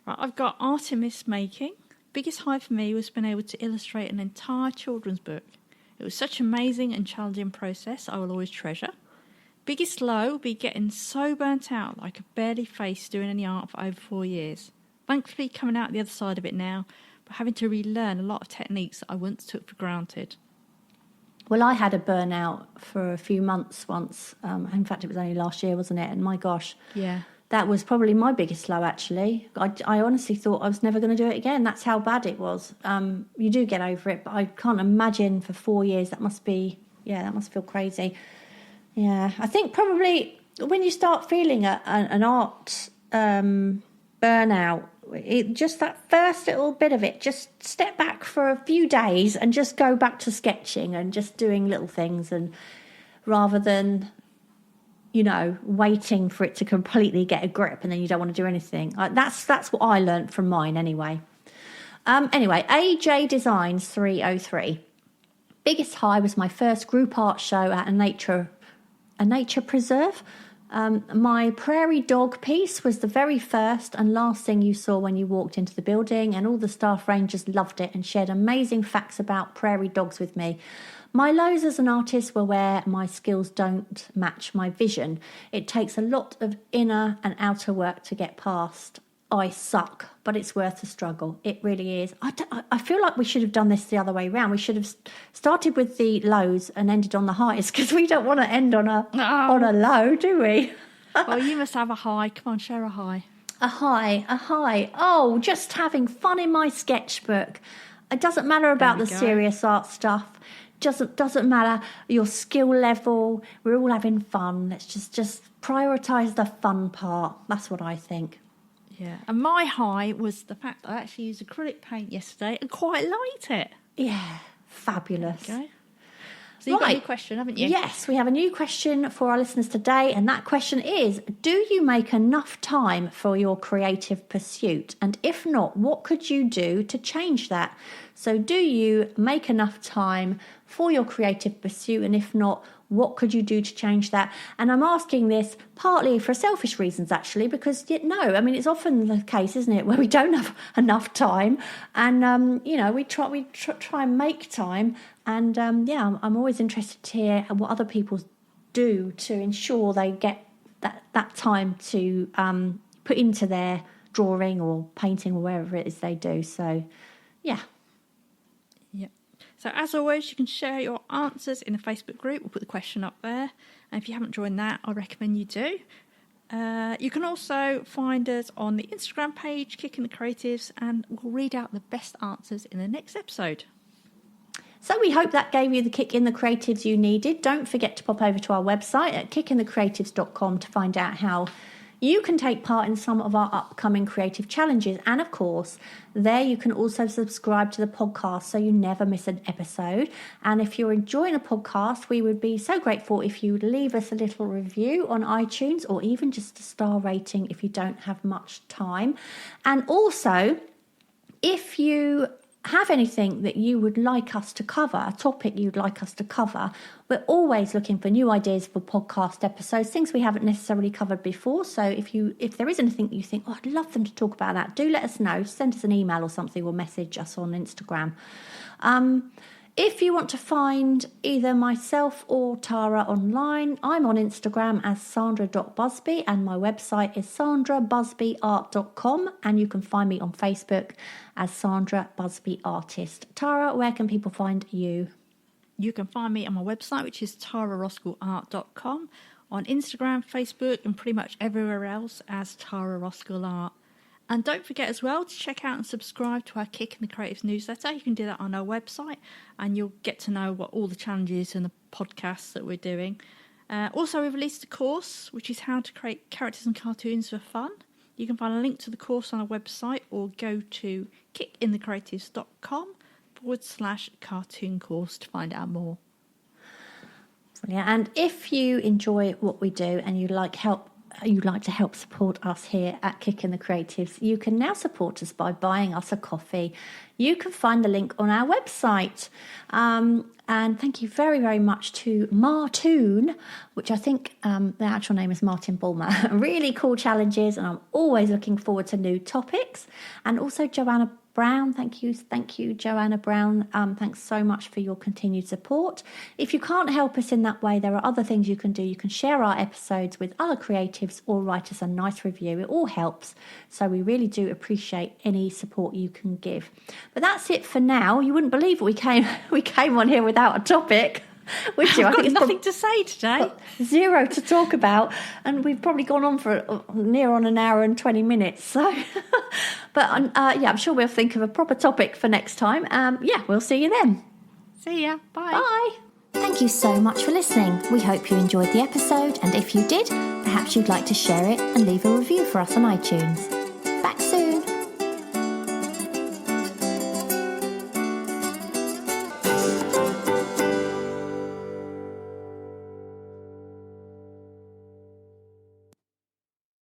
Right, I've got Artemis making. Biggest high for me was being able to illustrate an entire children's book. It was such an amazing and challenging process I will always treasure. Biggest low will be getting so burnt out that I could barely face doing any art for over 4 years. Thankfully coming out the other side of it now, but having to relearn a lot of techniques that I once took for granted. Well, I had a burnout for a few months once. In fact, it was only last year, wasn't it? And my gosh. Yeah. That was probably my biggest low, actually. I honestly thought I was never going to do it again. That's how bad it was. You do get over it, but I can't imagine for 4 years. That must feel crazy. Yeah, I think probably when you start feeling an art burnout, just that first little bit of it, just step back for a few days and just go back to sketching and just doing little things, and rather than, you know, waiting for it to completely get a grip and then you don't want to do anything. That's what I learned from mine anyway. Anyway, AJ Designs 303. Biggest high was my first group art show at a nature preserve. My prairie dog piece was the very first and last thing you saw when you walked into the building, and all the staff rangers loved it and shared amazing facts about prairie dogs with me. My lows as an artist were where my skills don't match my vision. It takes a lot of inner and outer work to get past. I suck, but it's worth the struggle. It really is. I feel like we should have done this the other way around. We should have started with the lows and ended on the highs, because we don't want to end on a low, do we? Well, you must have a high. Come on, share a high. A high. Oh, just having fun in my sketchbook. It doesn't matter about the serious art stuff. Doesn't matter your skill level. We're all having fun. Let's just prioritise the fun part. That's what I think. Yeah, and my high was the fact that I actually used acrylic paint yesterday and quite liked it. Yeah, fabulous. Okay. So you've got a new question, haven't you? Yes, we have a new question for our listeners today, and that question is, do you make enough time for your creative pursuit? And if not, what could you do to change that? So do you make enough time for your creative pursuit? And if not, what could you do to change that? And I'm asking this partly for selfish reasons, actually, because, it's often the case, isn't it, where we don't have enough time, and, we try and make time. And, I'm always interested to hear what other people do to ensure they get that time to put into their drawing or painting or wherever it is they do. So, yeah. Yeah. So as always, you can share your answers in the Facebook group. We'll put the question up there. And if you haven't joined that, I recommend you do. You can also find us on the Instagram page, Kicking the Creatives, and we'll read out the best answers in the next episode. So we hope that gave you the kick in the creatives you needed. Don't forget to pop over to our website at kickinthecreatives.com to find out how you can take part in some of our upcoming creative challenges. And of course, there you can also subscribe to the podcast so you never miss an episode. And if you're enjoying the podcast, we would be so grateful if you would leave us a little review on iTunes, or even just a star rating if you don't have much time. And also, if you have anything that you would like us to cover, a topic you'd like us to cover, we're always looking for new ideas for podcast episodes, things we haven't necessarily covered before. So if there is anything you think, oh, I'd love them to talk about that, do let us know. Send us an email or something, or message us on Instagram. If you want to find either myself or Tara online, I'm on Instagram as sandra.busby, and my website is sandrabusbyart.com, and you can find me on Facebook as Sandra Busby Artist. Tara, where can people find you? You can find me on my website, which is tararoscallart.com, on Instagram, Facebook, and pretty much everywhere else as Tara Roskell Art. And don't forget as well to check out and subscribe to our Kick in the Creatives newsletter. You can do that on our website, and you'll get to know what all the challenges and the podcasts that we're doing. Also, we've released a course, which is how to create characters and cartoons for fun. You can find a link to the course on our website, or go to kickinthecreatives.com/cartoon course to find out more. Brilliant. And if you enjoy what we do and you'd like to help support us here at Kick in the Creatives, you can now support us by buying us a coffee. You can find the link on our website. And thank you very, very much to Martoon, which I think the actual name is Martin Bulmer. Really cool challenges, and I'm always looking forward to new topics. And also Joanna Brown, thank you, Joanna Brown. Thanks so much for your continued support. If you can't help us in that way, there are other things you can do. You can share our episodes with other creatives, or write us a nice review. It all helps. So we really do appreciate any support you can give. But that's it for now. You wouldn't believe it. We came on here without a topic. Would you? I've got nothing to say today. Zero to talk about, and we've probably gone on for near on an hour and 20 minutes. So, but I'm sure we'll think of a proper topic for next time. We'll see you then. See ya. Bye. Bye. Thank you so much for listening. We hope you enjoyed the episode, and if you did, perhaps you'd like to share it and leave a review for us on iTunes.